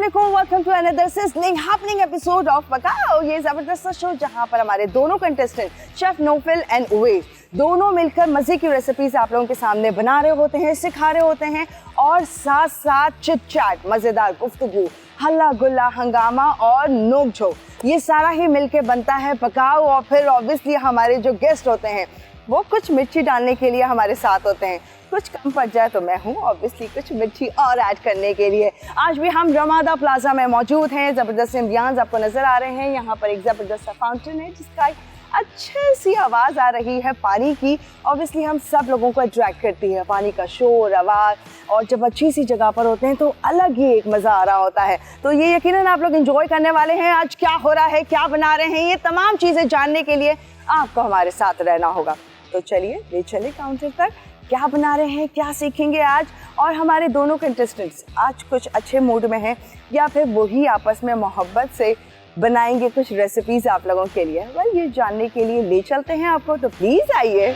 वालेकुम, welcome to another sizzling happening episode of Pakao. ये जबरदस्त शो जहां पर हमारे दोनों contestant chef Naufil and Uvais दोनों मिलकर मजे की रेसिपीज आप लोगों के सामने बना रहे होते हैं, सिखा रहे होते हैं और साथ साथ चिट चैट, मजेदार गुफ्तगू, हल्ला गुल्ला, हंगामा और नोक झोंक, ये सारा ही मिलके बनता है पकाओ। और फिर ऑब्वियसली हमारे जो गेस्ट होते हैं वो कुछ मिर्ची डालने के लिए हमारे साथ होते हैं। कुछ कम पड़ जाए तो मैं हूँ ऑब्वियसली कुछ मिर्ची और ऐड करने के लिए। आज भी हम रमादा प्लाजा में मौजूद हैं। ज़बरदस्त एम्बियंस आपको नज़र आ रहे हैं। यहाँ पर एक ज़बरदस्त फाउंटेन है जिसका अच्छी सी आवाज़ आ रही है पानी की। ऑब्वियसली हम सब लोगों को अट्रैक्ट करती है पानी का शोर, आवाज़, और जब अच्छी सी जगह पर होते हैं तो अलग ही एक मज़ा आ रहा होता है। तो ये यकीनन आप लोग एंजॉय करने वाले हैं। आज क्या हो रहा है, क्या बना रहे हैं, ये तमाम चीज़ें जानने के लिए आपको हमारे साथ रहना होगा। तो चलिए ले चले काउंटर तक, क्या बना रहे हैं, क्या सीखेंगे आज, और हमारे दोनों कंटेस्टेंट्स आज कुछ अच्छे मूड में हैं या फिर वही आपस में मोहब्बत से बनाएंगे कुछ रेसिपीज आप लोगों के लिए। वेल, ये जानने के लिए ले चलते हैं आपको, तो प्लीज आइए।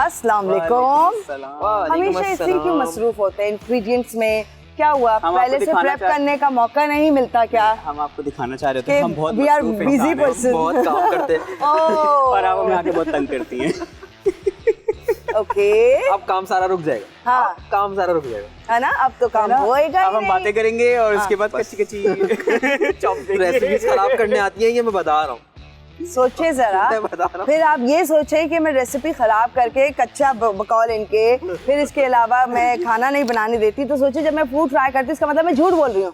अस्सलाम वालेकुम। हमेशा इसी क्यों मसरूफ होते हैं इंग्रेडिएंट्स में, क्या हुआ? पहले से प्रेप करने का मौका नहीं मिलता क्या? हम आपको दिखाना चाह रहे थे हम बहुत वी आर बिजी पर्सन, बहुत काम करते हैं और आप हमें आके बहुत तंग करती हैं। ओके, अब काम सारा रुक जाएगा। हाँ, काम सारा रुक जाएगा, है ना? अब तो काम होएगा। अब हम बातें करेंगे और उसके बाद कच्ची कच्ची रेसिपीज खराब करने आती हैं, ये मैं बता रहा हूँ। सोचे जरा, फिर आप ये सोचे कि मैं रेसिपी खराब करके कच्चा बकौल इनके, फिर इसके अलावा मैं खाना नहीं बनाने देती, तो सोचे जब मैं फूड ट्राई करती इसका मतलब मैं झूठ बोल रही हूँ।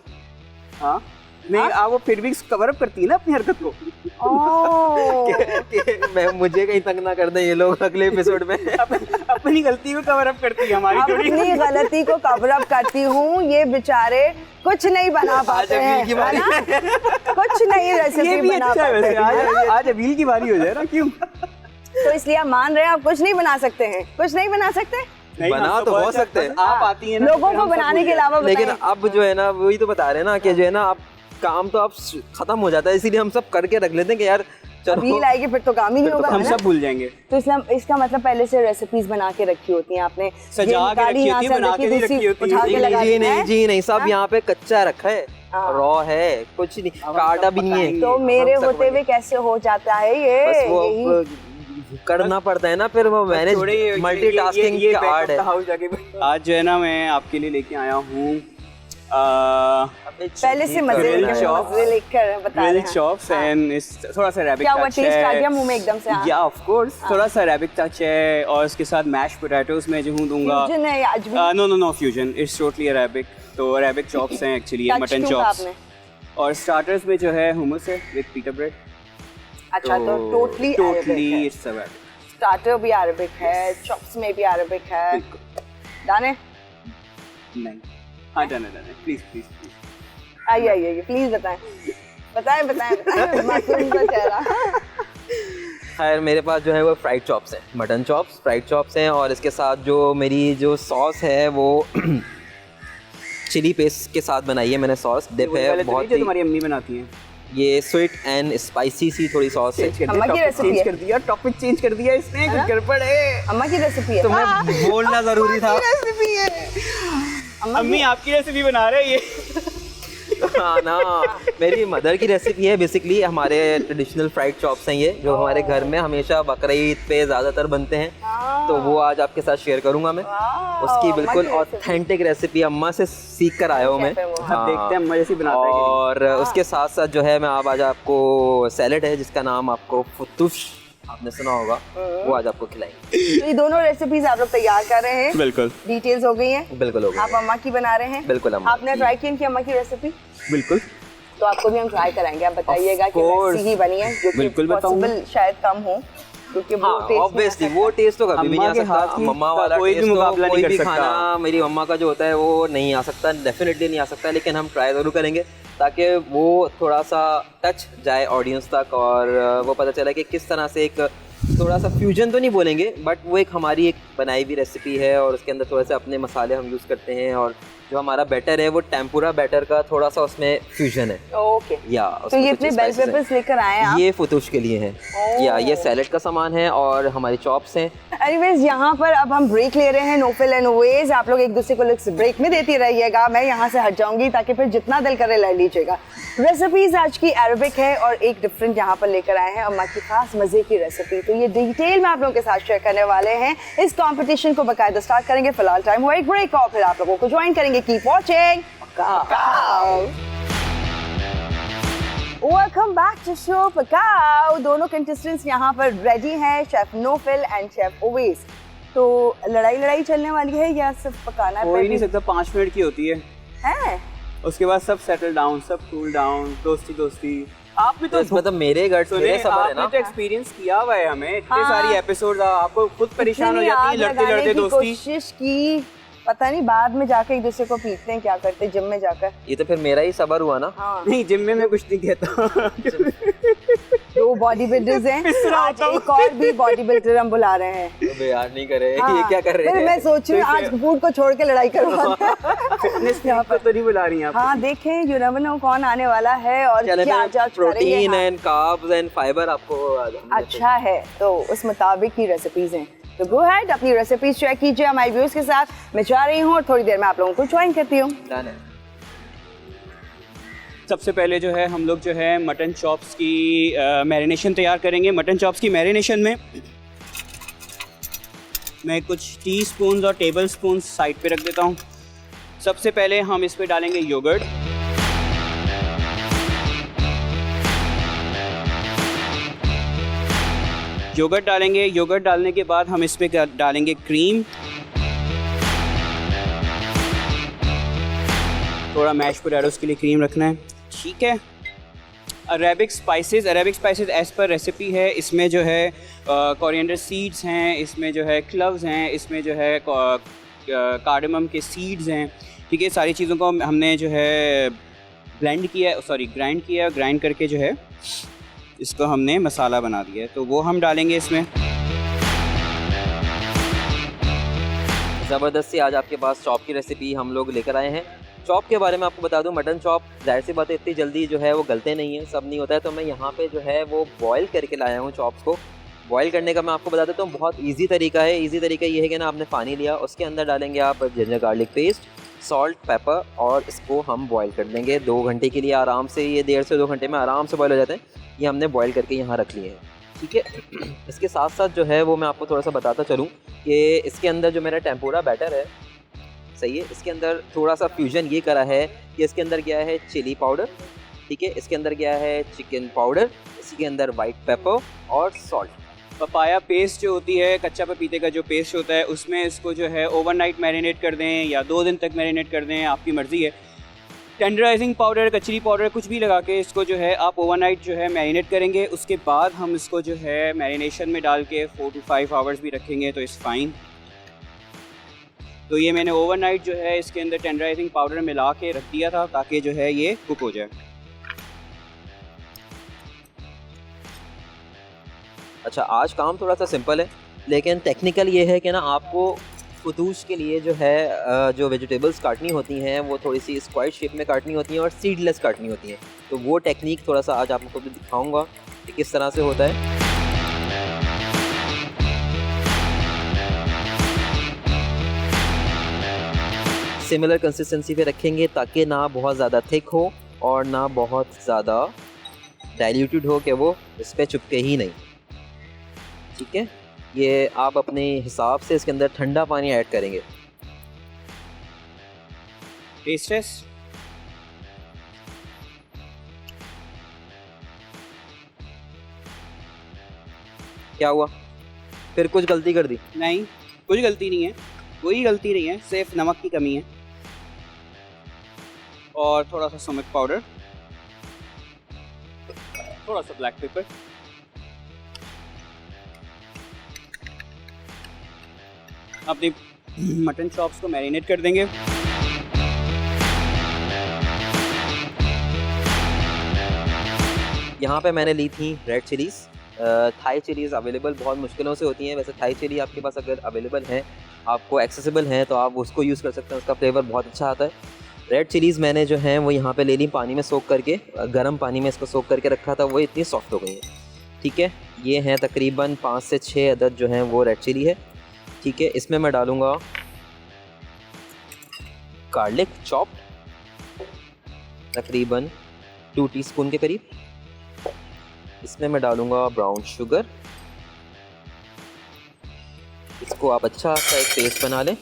हाँ नहीं, आप वो फिर भी कवर अप करती है ना अपनी हरकत को। मैं मुझे कहीं तंग ना कर दें ये लोग अगले एपिसोड में। अपनी गलती को कवर अप करती है हमारी, अपनी गलती को कवर अप करती हूँ। ये बेचारे कुछ नहीं बना पाते हैं, है ना? कुछ नहीं रेसिपी बना पाते हैं। आज अबील की बारी हो जाए ना, क्यों? तो इसलिए आप मान रहे हैं आप कुछ नहीं बना सकते हैं? कुछ नहीं बना सकते? बना तो हो सकते हैं, आप आती हैं ना लोगों को बनाने के अलावा। लेकिन अब जो है ना वही तो बता रहे हैं ना कि जो है ना आप काम तो अब खत्म हो जाता है, इसीलिए हम सब करके रख लेते हैं कि यार अबील आएगी फिर तो काम ही नहीं होगा, हम सब भूल जाएंगे। तो इसका मतलब पहले से रेसिपीज बना के रखी होती हैं आपने, सजा के रखी होती है, बना के नहीं रखी होती है। नहीं जी नहीं, सब यहाँ पे कच्चा रखा है, रॉ है, कुछ नहीं काटा भी नहीं है। तो मेरे होते हुए कैसे हो जाता है ये? करना पड़ता है ना, फिर वो मैनेज मल्टीटास्किंग की आर्ट है। आज जो है ना मैं आपके लिए लेके आया हूँ पहले से मजे लेकर बता रहे हैं। चॉप्स एंड थोड़ा सा अरेबिक टच है। टेस्ट आ गया मुंह में एकदम से? या ऑफ कोर्स, थोड़ा सा अरेबिक टच है और उसके साथ मैश पोटैटोस में जो हूँ दूंगा। फ्यूजन है आज भी? No fusion, it's totally Arabic. तो अरेबिक चॉप्स हैं एक्चुअली, मटन चॉप्स। और स्टार्टर्स में जो है हुमस है विद पीटा ब्रेड। अच्छा, तो टोटली इट्स अरेबिक। स्टार्टर भी अरेबिक है, चॉप्स में भी अरेबिक है। दाने नहीं, हाँ जाने प्लीज आइए प्लीज बताएं मासूम सा चेहरा। खैर मेरे पास जो है वो फ्राइड चॉप्स है, मटन चॉप्स फ्राइड चॉप्स हैं, और इसके साथ जो मेरी जो सॉस है वो चिली पेस्ट के साथ बनाई है मैंने। सॉस डिप है बहुत ही, तुम्हारी अम्मी बनाती हैं। ये स्वीट एंड स्पाइसी सी थोड़ी सॉस है। अम्मा की रेसिपी कर दिया, टॉपिक चेंज कर दिया इसने, कुछ गड़बड़ है। अम्मा की रेसिपी है, तुम्हें बोलना जरूरी था। रेसिपी है अम्मी आपकी रेसिपी बना रहे हैं ये। हाँ ना, मेरी मदर की रेसिपी है बेसिकली। हमारे ट्रेडिशनल फ्राइड चॉप्स हैं ये, जो हमारे घर में हमेशा बकरीद पे ज़्यादातर बनते हैं, तो वो आज आपके साथ शेयर करूंगा मैं। उसकी बिल्कुल ऑथेंटिक रेसिपी अम्मा से सीख कर आया हूँ मैं। हाँ, देखते हैं अम्मा जैसी बनाते हैं। और उसके साथ साथ जो है मैं आज आपको सैलेड है जिसका नाम आपको फुतुश आपने सुना होगा, वो आज आपको खिलाएंगे। तो ये दोनों रेसिपीज आप लोग तैयार कर रहे हैं? बिल्कुल, डिटेल्स हो गई हैं? बिल्कुल हो गई। आप अम्मा की बना रहे हैं? बिल्कुल अम्मा। आपने ट्राई की इनकी अम्मा की रेसिपी? बिल्कुल। तो आपको भी हम ट्राई कराएंगे, आप बताइएगा कि कैसी ही बनी है, जो कि पॉसिबल शायद कम हो, क्योंकि ऑब्वियसली वो टेस्ट तो कभी भी नहीं आ सकता। मम्मा वाला कोई भी मुकाबला नहीं कर सकता। खाना मेरी मम्मा का जो होता है वो नहीं आ सकता, डेफिनेटली नहीं आ सकता, लेकिन हम ट्राई जरूर करेंगे ताकि वो थोड़ा सा टच जाए ऑडियंस तक और वो पता चले कि किस तरह से एक थोड़ा सा फ्यूजन तो नहीं बोलेंगे, बट वो एक हमारी एक बनाई हुई रेसिपी है और उसके अंदर थोड़े से अपने मसाले हम यूज़ करते हैं, और जो हमारा बैटर है वो टेम्पुरा बैटर का थोड़ा सा उसमें फ्यूजन है। ओके, या तो ये इतने बेल पेपर्स लेकर आए हैं आप? ये फुतूश के लिए हैं। या ये सैलेड का सामान है और हमारी चॉप्स हैं। एनीवेज, यहाँ पर अब हम ब्रेक ले रहे हैं, नोफिल एंड ओवेज। आप लोग एक दूसरे को ब्रेक में देती रहिएगा, मैं यहाँ से हट जाऊंगी ताकि फिर जितना दिल करे लड़ लीजिएगा। रेसिपीज आज की अरबिक है और एक डिफरेंट यहाँ पर लेकर आए हैं अम्मा की खास मजे की रेसिपी, तो ये डिटेल में आप लोगों के साथ शेयर करने वाले हैं। इस कंपटीशन को बकायदा स्टार्ट करेंगे, फिलहाल टाइम हुआ एक ब्रेक और फिर आप लोगों को ज्वाइन करेंगे। Keep watching. Welcome back to show Pakao. दोनों कंटेस्टेंट्स यहाँ पर रेडी हैं, chef Naufil and chef Owais. तो लड़ाई चलने वाली है या सिर्फ पकाना है? हो ही नहीं सकता, 5 मिनट की होती है। उसके बाद सब सेटल डाउन, सब कूल डाउन, दोस्ती। आप भी तो इसमें तो मेरे गट्स मेरे सबर है ना। आपने तो एक्सपीरियंस किया हुआ है, हमें इतने सारी एपिसोड, आपको खुद परेशान हो जाती है लड़ते दोस्ती। कोशिश की, पता नहीं बाद में जाकर एक दूसरे को पीटते हैं, क्या करते जिम में जाकर। ये तो फिर मेरा ही सबर हुआ ना। हाँ। नहीं, जिम में मैं कुछ नहीं कहता। दो बॉडी बिल्डर्स हैं, आज एक और भी बॉडी बिल्डर हम बुला रहे हैं। अबे यार नहीं करे, हाँ। ये क्या कर रहे हैं? मैं सोच रही हूँ आज फूड को छोड़ के लड़ाई करवाते हैं। फिटनेस यहाँ पर तो नहीं बुला रही हैं आप। हाँ, देखें यू नेवर नो कौन आने वाला है और क्या जज protein and carbs and fibre आपको अच्छा है, तो उस मुताबिक की रेसिपीज हैं। तो गो अहेड, अपनी रेसिपीज शेयर कीजिए हमारे व्यूअर्स के साथ। मैं जा रही हूँ और थोड़ी देर में आप लोगों को ज्वाइन करती हूँ। सबसे पहले जो है हम लोग जो है मटन चॉप्स की मैरिनेशन तैयार करेंगे। मटन चॉप्स की मैरिनेशन में मैं कुछ टीस्पून्स और टेबल स्पून साइड पे रख देता हूँ। सबसे पहले हम इस पे डालेंगे योगर्ट, योगर्ट डालने के बाद हम इस पे डालेंगे क्रीम, थोड़ा मैश पोटैटोस के लिए क्रीम रखना है, ठीक है। Arabic spices as per recipe है, इसमें जो है कोरिएंडर सीड्स हैं, इसमें जो है क्लव्स हैं, इसमें जो है कार्डमम के सीड्स हैं, ठीक है। सारी चीज़ों को हमने जो है ग्राइंड किया, ग्राइंड करके जो है इसको हमने मसाला बना दिया है, तो वो हम डालेंगे इसमें। ज़बरदस्त सी आज आपके पास चॉप की रेसिपी हम लोग लेकर आए हैं। चॉप के बारे में आपको बता दूं, मटन चॉप जाहिर सी बात है इतनी जल्दी जो है वो गलते नहीं है, सब नहीं होता है, तो मैं यहाँ पे जो है वो बॉयल करके लाया हूँ चॉप्स को। बॉयल करने का मैं आपको बता देता हूँ, बहुत ईजी तरीका है। ईजी तरीका ये है कि ना, आपने पानी लिया, उसके अंदर डालेंगे आप ginger garlic paste, salt, paper, और इसको हम बॉयल कर देंगे 2 घंटे के लिए आराम से। ये 1.5 से 2 घंटे में आराम से बॉयल हो जाते हैं। ये हमने बॉयल करके यहाँ रख लिए हैं, ठीक है। इसके साथ साथ जो है वो मैं आपको थोड़ा सा बताता चलूँ कि इसके अंदर जो मेरा टेम्पुरा बैटर है, सही है, इसके अंदर थोड़ा सा फ्यूजन ये करा है कि इसके अंदर गया है चिली पाउडर, ठीक है, इसके अंदर गया है चिकन पाउडर, इसके अंदर वाइट पेपर और सॉल्ट। पपाया पेस्ट जो होती है, कच्चा पपीते का जो पेस्ट होता है, उसमें इसको जो है ओवरनाइट मैरिनेट कर दें या 2 दिन तक मैरिनेट कर दें, आपकी मर्ज़ी है। टेंडराइजिंग पाउडर, कचरी पाउडर, कुछ भी लगा के इसको जो है आप ओवरनाइट जो है मैरिनेट करेंगे। उसके बाद हम इसको जो है मैरिनेशन में डाल के 4 to 5 आवर्स भी रखेंगे तो इट्स फाइन। तो ये मैंने ओवरनाइट जो है इसके अंदर टेंडराइजिंग पाउडर मिला के रख दिया था ताकि जो है ये कुक हो जाए। अच्छा, आज काम थोड़ा सा सिंपल है, लेकिन टेक्निकल ये है कि ना, आपको फतूश के लिए जो है जो वेजिटेबल्स काटनी होती हैं वो थोड़ी सी स्क्वायर शेप में काटनी होती हैं और सीडलेस काटनी होती हैं। तो वो टेक्निक थोड़ा सा आज आपको भी दिखाऊंगा कि किस तरह से होता है। सिमिलर कंसिस्टेंसी पे रखेंगे ताकि ना बहुत ज़्यादा थिक हो और ना बहुत ज़्यादा डाइल्यूटेड हो कि वो इस पर चुपके ही नहीं, ठीक है। ये आप अपने हिसाब से इसके अंदर ठंडा पानी ऐड करेंगे। Taste taste. क्या हुआ? फिर कुछ गलती कर दी? नहीं, कुछ गलती नहीं है, कोई गलती नहीं है, सिर्फ नमक की कमी है और थोड़ा सा नमक पाउडर, थोड़ा सा ब्लैक पेपर। अपनी मटन चॉप्स को मैरिनेट कर देंगे। यहाँ पे मैंने ली थी red chillies, Thai chillies available बहुत मुश्किलों से होती हैं। वैसे थाई चिली आपके पास अगर अवेलेबल है, आपको एक्सेसिबल है, तो आप उसको यूज़ कर सकते हैं, उसका फ्लेवर बहुत अच्छा आता है। रेड चिलीज़ मैंने जो है वो यहाँ पे ले ली, पानी में सोख करके, गर्म पानी में इसको सोख करके रखा था, वो इतनी सॉफ्ट हो गई है। ठीक है, ये हैं तकरीबन 5 से 6 अदद जो हैं वो रेड चिली है। ठीक है, इसमें मैं डालूँगा गार्लिक चॉप, तकरीबन 2 टीस्पून के करीब। इसमें मैं डालूँगा ब्राउन शुगर, इसको आप अच्छा सा एक पेस्ट बना लें।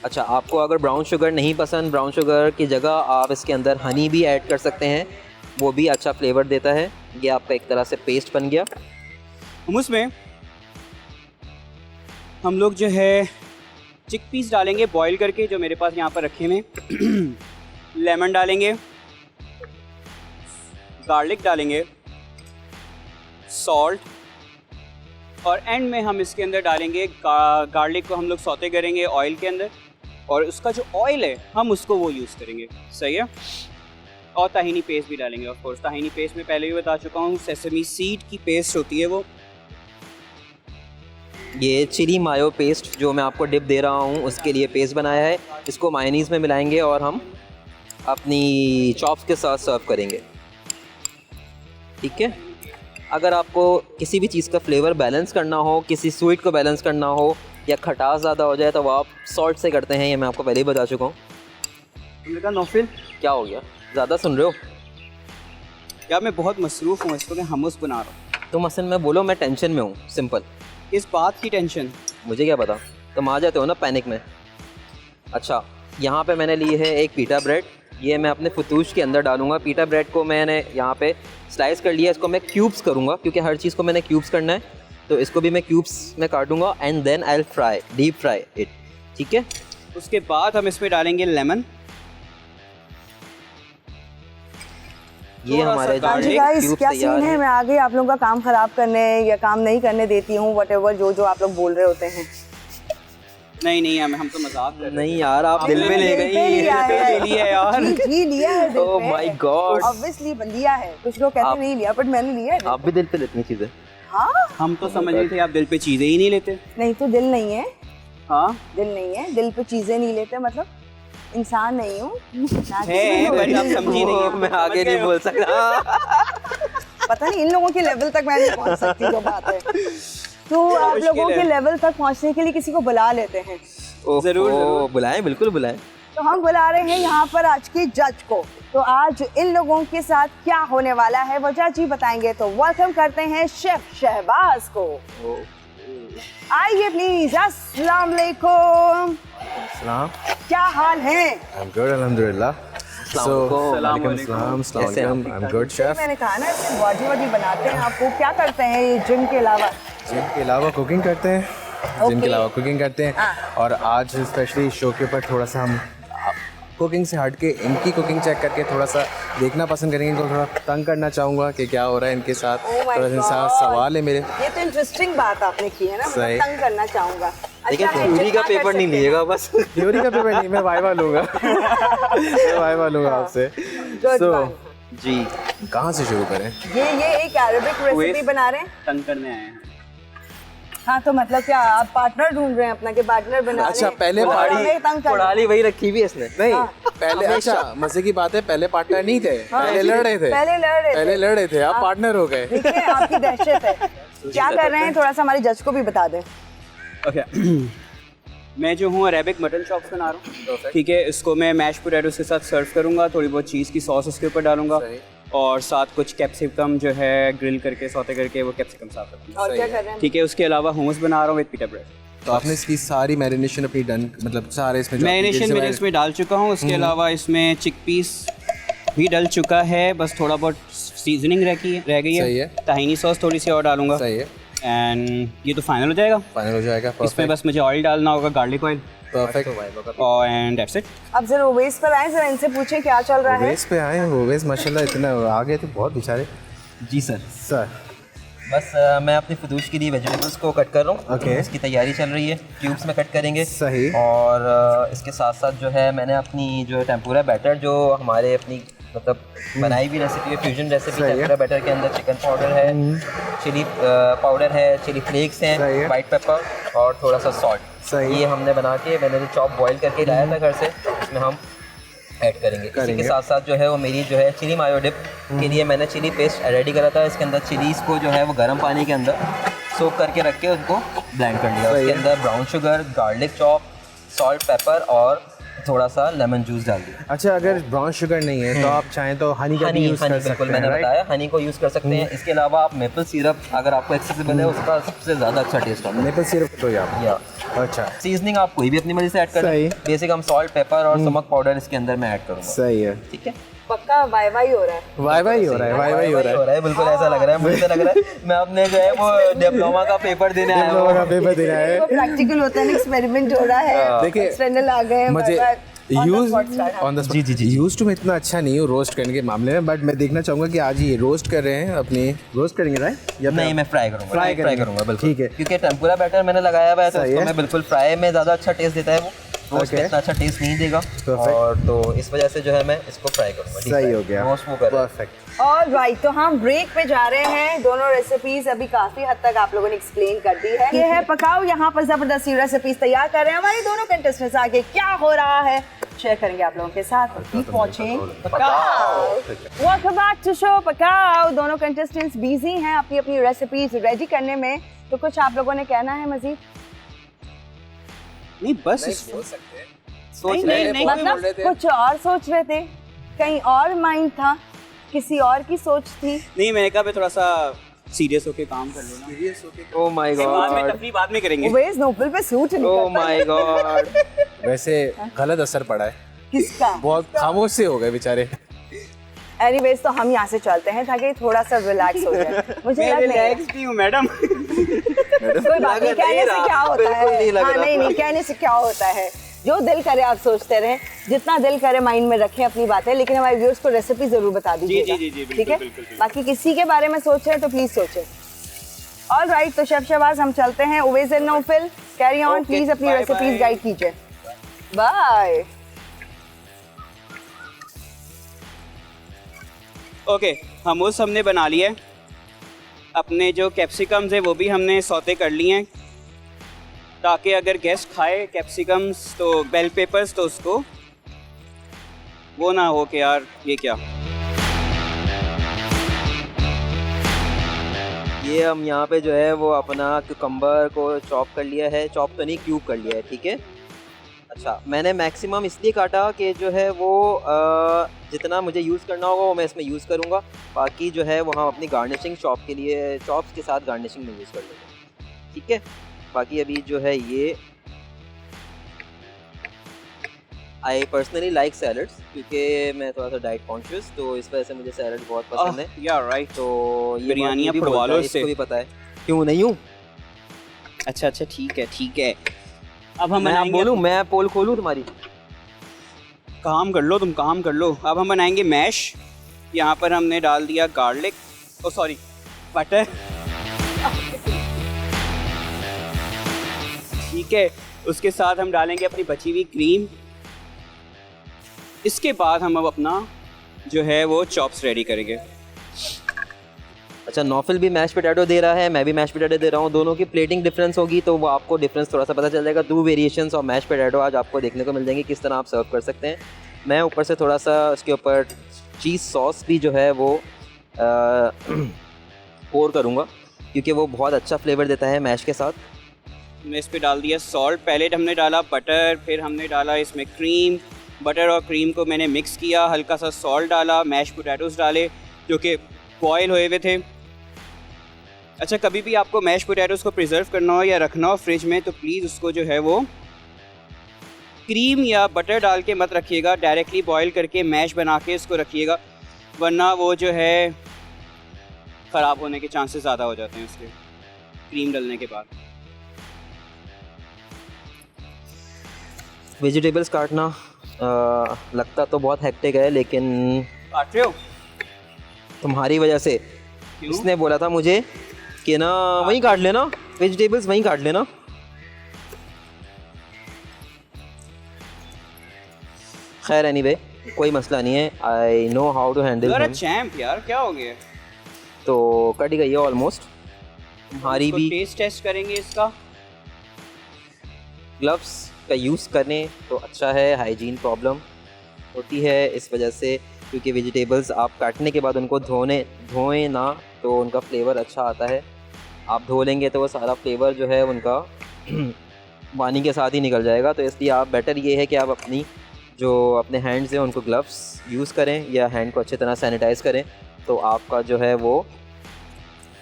अच्छा, आपको अगर ब्राउन शुगर नहीं पसंद, ब्राउन शुगर की जगह आप इसके अंदर हनी भी ऐड कर सकते हैं, वो भी अच्छा फ्लेवर देता है। ये आपका एक तरह से पेस्ट बन गया। हुमस में हम लोग जो है चिकपीस डालेंगे बॉईल करके, जो मेरे पास यहाँ पर रखे हुए हैं। लेमन डालेंगे, गार्लिक डालेंगे, सॉल्ट, और एंड में हम इसके अंदर डालेंगे गार्लिक को हम लोग सौते करेंगे ऑयल के अंदर, और उसका जो ऑयल है हम उसको वो यूज़ करेंगे। सही है। और ताहिनी पेस्ट भी डालेंगे ऑफ कोर्स। ताहिनी पेस्ट में पहले भी बता चुका हूँ, सेसमी सीड की पेस्ट होती है वो। ये चिली मायो पेस्ट जो मैं आपको डिप दे रहा हूँ उसके लिए पेस्ट बनाया है, इसको मायोनीज़ में मिलाएंगे और हम अपनी चॉप्स के साथ सर्व करेंगे। ठीक है, अगर आपको किसी भी चीज़ का फ्लेवर बैलेंस करना हो, किसी स्वीट को बैलेंस करना हो, या खटास ज़्यादा हो जाए, तो वो आप सॉल्ट से करते हैं, ये मैं आपको पहले ही बता चुका हूँ। मेरा नौफिल क्या हो गया, ज़्यादा सुन रहे हो? यार मैं बहुत मसरूफ़ हूँ, इस वक्त हमस बना रहा हूँ। तुम असल में बोलो मैं टेंशन में हूँ, सिंपल। इस बात की टेंशन? मुझे क्या पता, तुम आ जाते हो ना पैनिक में। अच्छा, यहाँ पे मैंने ली है एक पीटा ब्रेड, ये मैं अपने फतूश के अंदर डालूंगा। पीटा ब्रेड को मैंने यहाँ पे स्लाइस कर लिया, इसको मैं क्यूब्स करूँगा क्योंकि हर चीज़ को मैंने क्यूब्स करना है, तो इसको भी मैं क्यूब्स में काटूंगा and then I will fry, deep fry it. ठीक है, उसके बाद हम इसमें डालेंगे लेमन। ये हमारे गार्लिक गाइस क्या सीन है, मैं आ गई आप लोगों का काम खराब करने या काम नहीं करने देती हूँ, व्हाटएवर जो आप लोग बोल रहे होते हैं। नहीं हम तो मजाक कर रहे हैं। नहीं यार, आप दिल में ले गई। लिया यार। जी लिया है। ओह माय गॉड, ऑब्वियसली लिया है। कुछ लोग कहते नहीं लिया, बट मैंने लिया है। आप भी दिल पे लेती चीजें। हाँ, हम तो समझ रहे थे आप दिल पे चीजें ही नहीं लेते। नहीं तो दिल नहीं है। हाँ, दिल नहीं है, दिल पे चीजें नहीं लेते, मतलब इंसान नहीं हूँ। है, बट आप समझी नहीं। मैं आगे नहीं बोल सकता। पता नहीं इन लोगों के लेवल तक मैं नहीं पहुँच सकती, जो बात है। तो आप लोगों के लेवल तक पहुँचने के लिए किसी को बुला लेते हैं। जरूर बुलाएं, बिल्कुल बुलाएं। तो हम बुला रहे हैं यहाँ पर आज के जज को। तो आज इन लोगों के साथ क्या होने वाला है वो जज ही बताएंगे। तो वेलकम करते हैं शेफ शहबाज को। आइए प्लीज। अस्सलाम वालेकुम। सलाम। क्या हाल है? I'm good, alhamdulillah. वालेकुम सलाम। I'm good, chef. मैंने कहा ना इससे बॉडी वॉडी बनाते हैं। आपको क्या करते हैं ये जिम के अलावा? जिम के अलावा कुकिंग करते हैं। जिम के अलावा कुकिंग करते हैं। और आज स्पेशली शो के ऊपर थोड़ा सा हम कुकिंग से हट के इनकी कुकिंग चेक करके थोड़ा सा देखना पसंद करेंगे। इनको थोड़ा तंग करना चाहूँगा कि क्या हो रहा है इनके साथ। थोड़ा सा सवाल है मेरे। ये तो इंटरेस्टिंग बात आपने की है ना, सही। तंग करना चाहूँगा। लेकिन थ्योरी का पेपर नहीं लिएगा बस। थ्योरी का पेपर नहीं, मैं वाइवा लूँगा। मैं वाइवा लूँगा आपसे। So, जी, कहाँ से शुरू करें? ये एक अरेबिक रेसिपी बना रहे हैं। तंग करने आए हैं। हाँ, तो मतलब क्या आप पार्टनर ढूंढ रहे हैं अपना के पार्टनर बना अच्छा, रहे हैं? पहले और पार्टी- हमें तंग कर रहे हैं। पढ़ाली वही रखी हुई है इसने। नहीं, पहले अच्छा मजे की बात है, पहले पार्टनर नहीं थे, पहले लड़ रहे थे। पहले लड़ रहे थे, आप पार्टनर हो गए। देखिए आपकी दहशत है। क्या कर रहे हैं, थोड़ा सा हमारे जज को भी बता दें। ओके, मैं जो हूँ अरेबिक मटन चॉप्स बना रहा हूँ। ठीक है, इसको मैं मैश पोटैटोस के साथ सर्व करूँगा। थोड़ी बहुत चीज़ की सॉस उसके ऊपर डालूंगा और साथ कुछ कैप्सिकम जो है ग्रिल करके सौते करके वो कैप्सिकम साफ करूँगा। और क्या कर रहे हैं? ठीक है, उसके अलावा hummus बना रहा हूँ विद पीटा ब्रेड। तो आपने इसकी सारी मैरिनेशन अपनी डन, मतलब सारे इसमें मैरिनेशन मैंने इसमें डाल चुका हूँ। उसके अलावा इसमें चिकपीस भी डल चुका है, बस थोड़ा बहुत सीजनिंग रह गई सही है। है। ताहिनी सॉस थोड़ी सी और डालूंगा। सही है, एंड ये तो फाइनल हो जाएगा। फाइनल हो जाएगा। इसमें बस मुझे ऑयल डालना होगा, गार्लिक ऑयल, परफेक्ट। और एंड दैट्स इट। अब जरा ओवेस पर आए, जरा इनसे पूछें क्या चल रहा है। ओवेस पे आए, ओवेस माशाल्लाह इतना आ गए थे बहुत बेचारे। जी सर। सर बस मैं अपनी फतूश के लिए वेजिटेबल्स को कट कर रहा हूँ। Okay. इसकी तैयारी चल रही है, क्यूब्स में कट करेंगे। सही। और इसके साथ साथ जो है मैंने अपनी जो टेम्पुरा बैटर जो हमारे अपनी मतलब बनाई हुई रेसिपी है, फ्यूजन रेसिपी सही है। टेम्पुरा बैटर के अंदर चिकन पाउडर है, चिली पाउडर है, चिली फ्लेक्स सही है। हैं, वाइट पेपर और थोड़ा सा सॉल्ट। सही है। ये हमने बना के, मैंने जो चॉप बॉईल करके लाया था घर से, इसमें हम ऐड करेंगे। इसी के साथ साथ जो है वो मेरी जो है चिली मायो डिप के लिए मैंने चिली पेस्ट रेडी करा था। इसके अंदर चिलीज़ को जो है वो गर्म पानी के अंदर सोक करके रख के उनको ब्लेंड कर लिया। उसके अंदर brown sugar, garlic chop, salt, paper और थोड़ा सा लेमन जूस डाल दिया। अच्छा, अगर ब्राउन शुगर नहीं है तो आप चाहें तो हनी का भी यूज़ कर सकते बिल्कुल हैं, मैंने राइट? बताया, हनी को यूज़ कर सकते हैं। इसके अलावा आप मेपल सिरप अगर आपको एक्सेसिबल है, उसका सबसे ज़्यादा अच्छा टेस्ट आता है। मेपल सिरप तो यार। या अच्छा, सीजनिंग आप कोई भी अपनी मर्जी से ऐड करें। सही। बेसिक हम सॉल्ट, पेपर और नमक पाउडर इसके अंदर मैं ऐड करूँगा। सही है। ठीक है, पक्का वाई वाई हो रहा है। वाई वाई हो रहा है, वाई वाई हो रहा है। बिल्कुल ऐसा लग रहा है, मुझे लग रहा है मैं अपने जो है वो डिप्लोमा का पेपर देने आया डिप्लोमा का हूँ। पेपर देना है। वो प्रैक्टिकल होता है, एक्सपेरिमेंट हो रहा है, देखिए, एक्सटर्नल आ गए हैं, मुझे यूज ऑन द जी, जी, जी। यूज टू मैं इतना अच्छा नहीं हूँ रोस्ट करने के मामले में, बट मैं देखना चाहूँगा कि आज ये रोस्ट कर रहे हैं अपनी, रोस्ट करेंगे राइट? या नहीं, मैं फ्राई करूँगा। फ्राई फ्राई करूँगा बिल्कुल। ठीक है। क्योंकि टेम्पुरा बैटर मैंने लगाया हुआ है, तो सही उसको है। मैं बिल्कुल फ्राई में ज़्यादा अच्छा टेस्ट देता है वो। Roast Okay. में इतना अच्छा टेस्ट नहीं देगा। Perfect. और तो इस वजह से जो है मैं इसको फ्राई करूँगा। सही हो गया, रोस्ट वो कर रहे हैं। परफेक्ट। और राइट, तो हम ब्रेक पे जा रहे हैं। दोनों रेसिपीज अभी काफी हद तक आप लोगों ने एक्सप्लेन कर दी है। ये है पकाओ, यहाँ पर जबरदस्त रेसिपीज तैयार कर रहे हैं हमारे दोनों कंटेस्टेंट्स। आगे क्या हो रहा है शेयर करेंगे आप लोगों के साथ। कीप वॉचिंग पकाओ। Welcome back to show Pakao. दोनों कंटेस्टेंट्स बिजी हैं अपनी अपनी रेसिपीज रेडी करने में, तो कुछ आप लोगों ने कहना है मजीद? नहीं बस सोच रहे हैं। मतलब कुछ और सोच रहे थे, कहीं और माइंड था, किसी और की सोच थी। नहीं, मैंने कहा मैं थोड़ा सा सीरियस होके काम कर लूँगा। ओह माय बाद में गॉड, तफरी बाद में करेंगे। वेज नोबल पे सूट नहीं ओह करता। My God. वैसे गलत असर पड़ा है, किसका? बहुत खामोश से हो गए बेचारे। एनीवेज, तो हम यहाँ से चलते हैं ताकि थोड़ा सा रिलैक्स हो जाए। मुझे मैं लग नहीं रहा। रिलैक्स नहीं हूँ मैडम। कोई बात नहीं, लग कहने नहीं से रहा, क्या होता बिल्कुल है। नहीं लग हाँ, रहा। नहीं, कहने से क्या होता है, जो दिल करे आप सोचते रहें, जितना दिल करे माइंड में रखें अपनी बातें, लेकिन हमारे व्यूअर्स को रेसिपी जरूर बता दीजिएगा। जी, बिल्कुल, ठीक है? बिल्कुल। बाकी किसी के बारे में सोच रहे हैं तो प्लीज सोचें। ऑल राइट, तो शेफ शहबाज हम चलते हैं। Uvais and Naufil, carry on, Okay, please अपनी bye, रेसिपीज bye. गाइड कीजिए। बाय। ओके, हमूस हमने बना लिया है। अपने जो कैप्सिकम्स है वो भी हमने सौते कर लिए हैं, ताकि अगर गेस्ट खाए कैप्सिकम्स तो बेल पेपर्स, तो उसको वो ना हो कि यार ये क्या। ये हम यहाँ पे जो है वो अपना क्यूकम्बर को चॉप कर लिया है, चॉप तो नहीं क्यूब कर लिया है। ठीक है, अच्छा मैंने मैक्सिमम इसलिए काटा कि जो है वो जितना मुझे यूज़ करना होगा वो मैं इसमें यूज़ करूँगा। बाकी जो है वो हम अपनी गार्निशिंग चॉप के लिए, चॉप्स के साथ गार्निशिंग में यूज़ कर लेंगे। ठीक है, बाकी अभी जो है ये आई पर्सनली लाइक सैलड्स, क्योंकि मैं थोड़ा सा डाइट कॉन्शियस, तो इस वजह से मुझे सैलड बहुत पसंद है। या राइट। तो ये बिरयानियाँ बात भी फुड़वा लो बोलता है, इससे। इसको भी पता है क्यों नहीं हूँ। अच्छा, ठीक है। अब हम मैं बनाएंगे, बोलूँ, मैं पोल खोलूँ तुम्हारी? काम कर लो, तुम काम कर लो। अब हम बनाएंगे मैश। यहाँ पर हमने डाल दिया गार्लिक, ओ सॉरी बटर। ठीक है, उसके साथ हम डालेंगे अपनी बची हुई क्रीम। इसके बाद हम अब अपना जो है वो चॉप्स रेडी करेंगे। अच्छा, नौफिल भी मैश पोटैटो दे रहा है, मैं भी मैश पोटैटो दे रहा हूँ। दोनों की प्लेटिंग डिफरेंस होगी तो वो आपको डिफरेंस थोड़ा सा पता चल जाएगा। 2 वेरिएशंस ऑफ मैश पोटैटो आज आपको देखने को मिल जाएंगे, किस तरह आप सर्व कर सकते हैं। मैं ऊपर से थोड़ा सा उसके ऊपर चीज़ सॉस भी जो है वो पोर करूँगा, क्योंकि वो बहुत अच्छा फ्लेवर देता है मैश के साथ। हमने इस पर डाल दिया सॉल्ट। पहले हमने डाला बटर, फिर हमने डाला इसमें क्रीम। बटर और क्रीम को मैंने मिक्स किया, हल्का सा सॉल्ट डाला, मैश पोटैटोज़ डाले जो कि बॉयल हुए हुए थे। अच्छा, कभी भी आपको मैश पोटैटोज़ को प्रिजर्व करना हो या रखना हो फ्रिज में, तो प्लीज़ उसको जो है वो क्रीम या बटर डाल के मत रखिएगा, डायरेक्टली बॉयल करके मैश बना के इसको रखिएगा, वरना वो जो है ख़राब होने के चांसेस ज़्यादा हो जाते हैं उसके क्रीम डालने के बाद। वेजिटेबल्स काटना लगता तो बहुत हेक्टिक है, लेकिन काट रहे हो? तुम्हारी वजह से। क्यों? इसने बोला था मुझे कि ना वहीं काट लेना, वेजिटेबल्स वहीं काट लेना। खैर एनीवे, कोई मसला नहीं है, I know how to handle you are a him. Champ यार, क्या हो गया? तो कट गई है ऑलमोस्ट हमारी भी। टेस्ट टेस्ट करेंगे इसका। ग्लव्स का यूज़ करें तो अच्छा है, हाइजीन प्रॉब्लम होती है इस वजह से, क्योंकि वेजिटेबल्स आप काटने के बाद उनको धोएं ना तो उनका फ्लेवर अच्छा आता है। आप धो लेंगे तो वो सारा फ्लेवर जो है उनका पानी के साथ ही निकल जाएगा। तो इसलिए आप बेटर ये है कि आप अपने हैंड्स हैं उनको ग्लव्स यूज़ करें या हैंड को अच्छी तरह सैनिटाइज़ करें, तो आपका जो है वो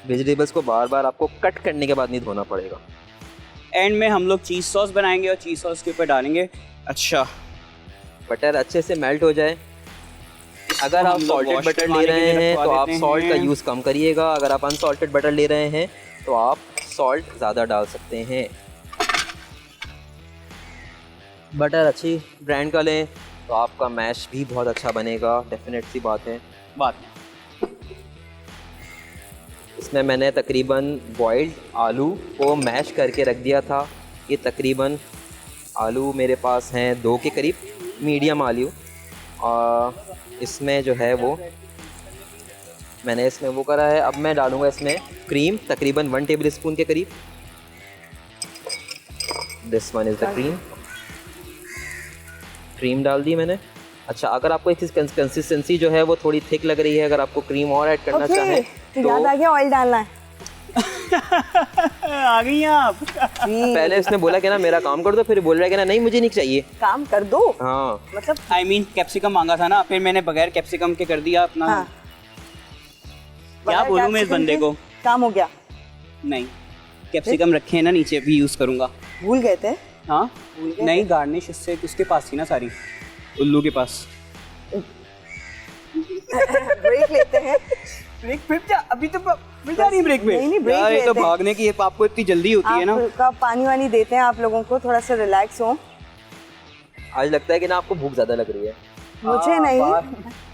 वेजिटेबल्स को बार बार आपको कट करने के बाद नहीं धोना पड़ेगा। एंड में हम लोग चीज़ सॉस बनाएंगे और चीज़ सॉस के ऊपर डालेंगे। अच्छा, बटर अच्छे से मेल्ट हो जाए। अगर आप हम लोग सॉल्टेड wash बटर ले करवाने के रहे लिए हैं रखवा तो आप देते सॉल्ट का हैं। यूज़ कम करिएगा। अगर आप अनसॉल्टेड बटर ले रहे हैं तो आप सॉल्ट ज़्यादा डाल सकते हैं। बटर अच्छी ब्रांड का लें तो आपका मैश भी बहुत अच्छा बनेगा, डेफिनेट सी बात है। बात इसमें मैंने तकरीबन बॉइल्ड आलू को मैश करके रख दिया था। ये तकरीबन आलू मेरे पास हैं 2 के करीब, मीडियम आलू। और इसमें जो है वो मैंने इसमें वो करा है। अब मैं डालूँगा इसमें क्रीम तकरीबन 1 टेबल स्पून के करीब। This one is the cream डाल दी मैंने। अच्छा, अगर आपको इसकी कंसिस्टेंसी जो है वो थोड़ी थिक लग रही है, अगर आपको क्रीम और ऐड करना चाहें तो याद आ गया, ऑयल डालना है। आ गई हैं आप। पहले इसने बोला कि ना मेरा काम कर दो, फिर बोल रहा है कि ना नहीं मुझे नहीं चाहिए। काम कर दो, हाँ, मतलब आई मीन कैप्सिकम मांगा था ना, फिर मैंने बगैर कैप्सिकम के कर दिया अपना। हाँ। क्या बगैर बोलूँ मैं इस कैप्सिकम बंदे के को? काम हो गया। नहीं, कैप्सिकम रखे हैं ना नीचे, भी यूज़ करूँगा। भूल गए थे। हाँ, नहीं गार्निश इससे उसके पास थी ना सारी, उल्लू के पास। ब्रेक लेते हैं। ब्रेक फिर क्या? अभी तो मिल जा रही ब्रेक में। नहीं, break यार ये तो लेते हैं। भागने की, ये आपको इतनी जल्दी होती है ना। आपका पानी वानी देते हैं आप लोगों को, थोड़ा सा रिलैक्स हो। आज लगता है कि ना आपको भूख ज़्यादा लग रही है। मुझे नहीं,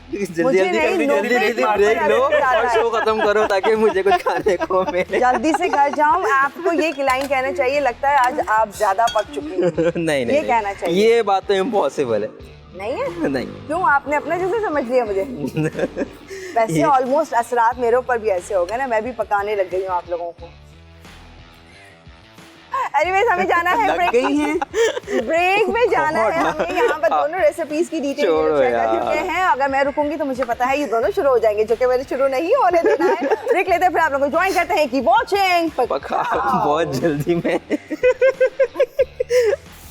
जल्दी मुझे जल्दी नहीं, जल्दी नो जल्दी ब्रेक जल्दी मारते ब्रेक लो रहते हैं। और शो खत्म करो ताकि मुझे कुछ खाने को मिले। जल्दी से घर जाऊं। आपको ये लाइन कहना चाहिए, लगता है आज आप ज्यादा पक चुकी हैं। नहीं नहीं, ये कहना चाहिए। ये बात तो इम्पॉसिबल है। नहीं है? नहीं, क्यों, आपने अपना जैसे समझ लिया मुझे? वैसे ऑलमोस्ट असरात मेरे ऊपर भी ऐसे हो गए ना, मैं भी पकाने लग गई हूँ आप लोगों को। एनीवेज, हमें जाना है लग गई हैं। ब्रेक में जाना है हमें। यहाँ पर दोनों रेसिपीज की डिटेल छोड़ो शेयर कर यार। चुके हैं। अगर मैं रुकूंगी तो मुझे पता है ये दोनों शुरू हो जाएंगे, जो कि मैंने शुरू नहीं होने देना है। ब्रेक लेते हैं, फिर आप लोगों को ज्वाइन करते हैं कि वॉचिंग पका बहुत जल्दी में।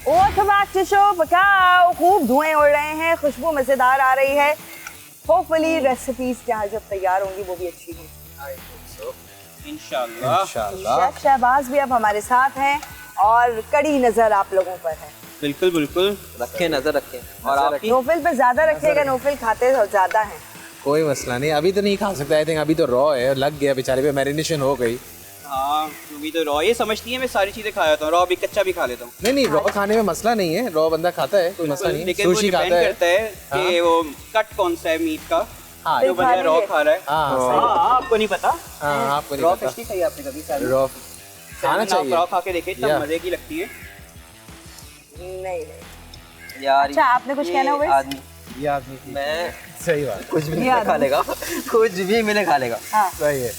वेलकम बैक टू शो पकाओ। खूब धुएं उड़ रहे हैं, खुशबू मजेदार आ रही है। होपफुली रेसिपीज जहाँ जब तैयार होंगी वो भी अच्छी होंगी इंशाल्लाह। शेफ शहबाज भी अब हमारे साथ हैं और कड़ी नजर आप लोगों पर है। बिल्कुल बिल्कुल। रखें, नजर रखें। और आपकी नोफिल पे ज्यादा रखिएगा, नोफिल खाते ज्यादा हैं। कोई मसला नहीं, अभी तो नहीं खा सकता। आई थिंक अभी तो रॉ है, लग गया बेचारे पे, मैरिनेशन हो गई। हाँ, अभी तो रॉ ये समझती है मैं सारी चीजें खा जाता हूँ, रॉ भी कच्चा भी खा लेता हूँ। नहीं नहीं, रॉ खाने में मसला नहीं है, रॉ बंदा खाता है, कोई मसला नहीं है। लेकिन वो सुशी डिपेंड खाता है। करता है कि वो कट कौन सा है मीट का, हाँ, जो बंदा रॉ खा रहा है। हाँ, सही बात। हाँ, आपको नहीं पता? हाँ, आपको रॉ नहीं फिश पता। नहीं खाई आपने कभी? सारी रॉ खाना चाहिए। रॉ खा के देखे, इतना Yeah. मजे की लगती है। नहीं यार, अच्छा, आपने कुछ ये कहना हुआ? आदमी ये आदमी की- मैं सही बात, कुछ भी मिले खा लेगा, कुछ भी मिले खा लेगा। हाँ, सही है।